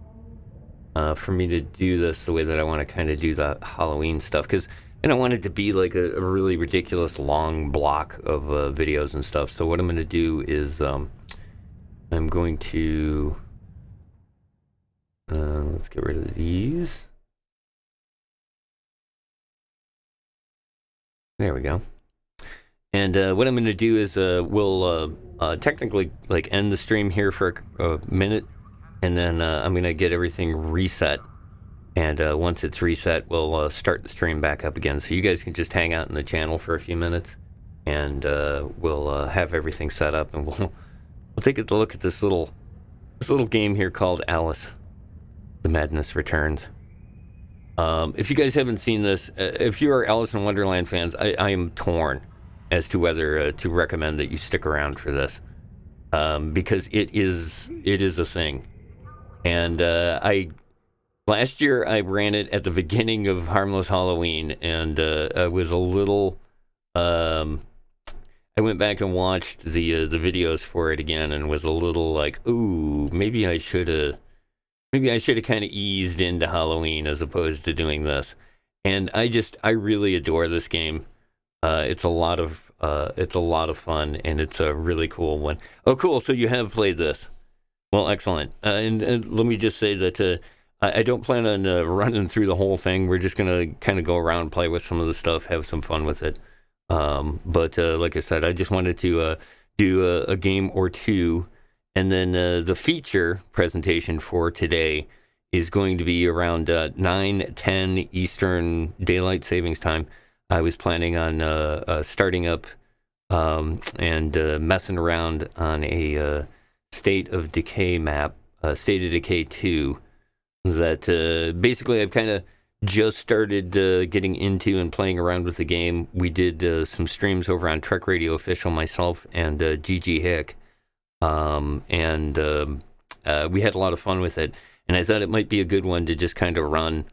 for me to do this the way that I want to kind of do the Halloween stuff, because I don't want it to be like a really ridiculous long block of videos and stuff. So what I'm going to do is I'm going to let's get rid of these. There we go. And what I'm going to do is we'll technically like end the stream here for a minute, and then I'm going to get everything reset. And once it's reset, we'll start the stream back up again. So you guys can just hang out in the channel for a few minutes, and we'll have everything set up, and we'll take a look at this little game here called Alice, The Madness Returns. If you guys haven't seen this, if you are Alice in Wonderland fans, I am torn as to whether to recommend that you stick around for this, because it is a thing. And last year I ran it at the beginning of Harmless Halloween, and I was a little. I went back and watched the videos for it again, and was a little like, ooh, maybe I should have kind of eased into Halloween as opposed to doing this. And I really adore this game. It's a lot of fun, and it's a really cool one. Oh, cool! So you have played this. Well, excellent. And let me just say that I don't plan on running through the whole thing. We're just gonna kind of go around, play with some of the stuff, have some fun with it. But like I said, I just wanted to do a game or two. And then the feature presentation for today is going to be around 9:10 Eastern Daylight Savings Time. I was planning on starting up and messing around on a State of Decay map, State of Decay 2, that basically I've kind of just started getting into and playing around with the game. We did some streams over on Trek Radio Official, myself and GG Hick. And we had a lot of fun with it, and I thought it might be a good one to just kind of run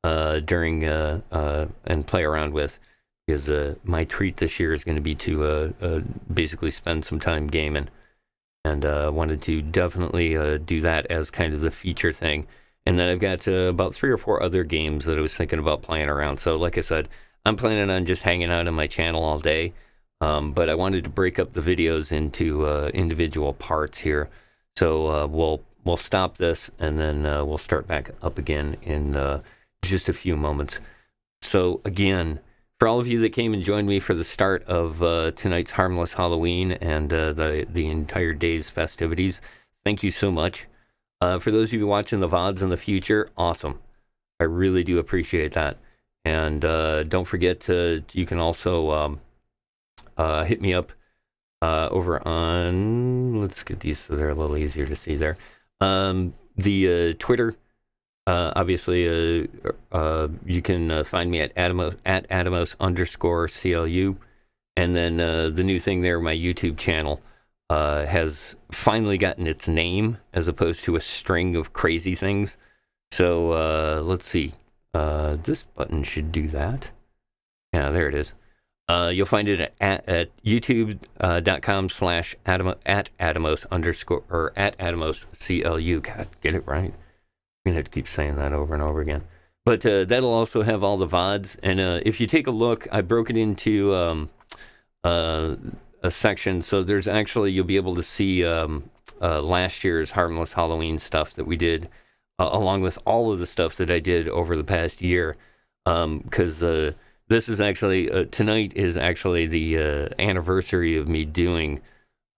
during and play around with, because my treat this year is going to be to basically spend some time gaming, and wanted to definitely do that as kind of the feature thing. And then I've got about 3 or 4 other games that I was thinking about playing around. So like I said, I'm planning on just hanging out on my channel all day. But I wanted to break up the videos into individual parts here. So we'll stop this, and then we'll start back up again in just a few moments. So again, for all of you that came and joined me for the start of tonight's Harmless Halloween and the entire day's festivities, thank you so much. For those of you watching the VODs in the future, awesome. I really do appreciate that. And don't forget you can also hit me up over on, let's get these so they're a little easier to see there. The Twitter, obviously, you can find me at Atomos_CLU. And then the new thing there, my YouTube channel, has finally gotten its name as opposed to a string of crazy things. So let's see. This button should do that. Yeah, there it is. You'll find it at youtube.com/Atomos underscore or @Atomos CLU. God, get it right. I'm gonna have to keep saying that over and over again. But that'll also have all the VODs. And if you take a look, I broke it into a section. So there's actually, you'll be able to see last year's Harmless Halloween stuff that we did, along with all of the stuff that I did over the past year. Because this is actually, tonight is actually the anniversary of me doing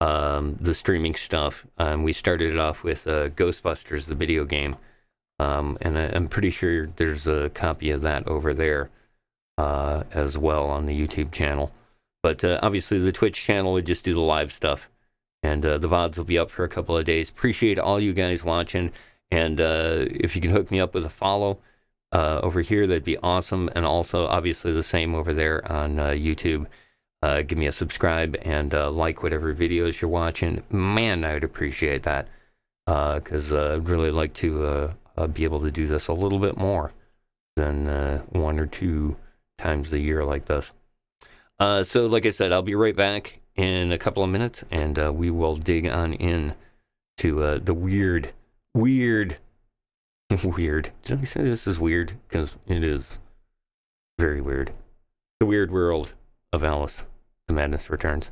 the streaming stuff. We started it off with Ghostbusters, the video game. And I'm pretty sure there's a copy of that over there as well on the YouTube channel. But obviously the Twitch channel would just do the live stuff. And the VODs will be up for a couple of days. Appreciate all you guys watching. And if you can hook me up with a follow over here, that'd be awesome. And also, obviously, the same over there on YouTube. Give me a subscribe and like whatever videos you're watching. Man, I'd appreciate that. Because I'd really like to be able to do this a little bit more than 1 or 2 times a year like this. So, like I said, I'll be right back in a couple of minutes, and we will dig on in to the weird. Did I say this is weird? Because it is very weird. The weird world of Alice. The Madness Returns.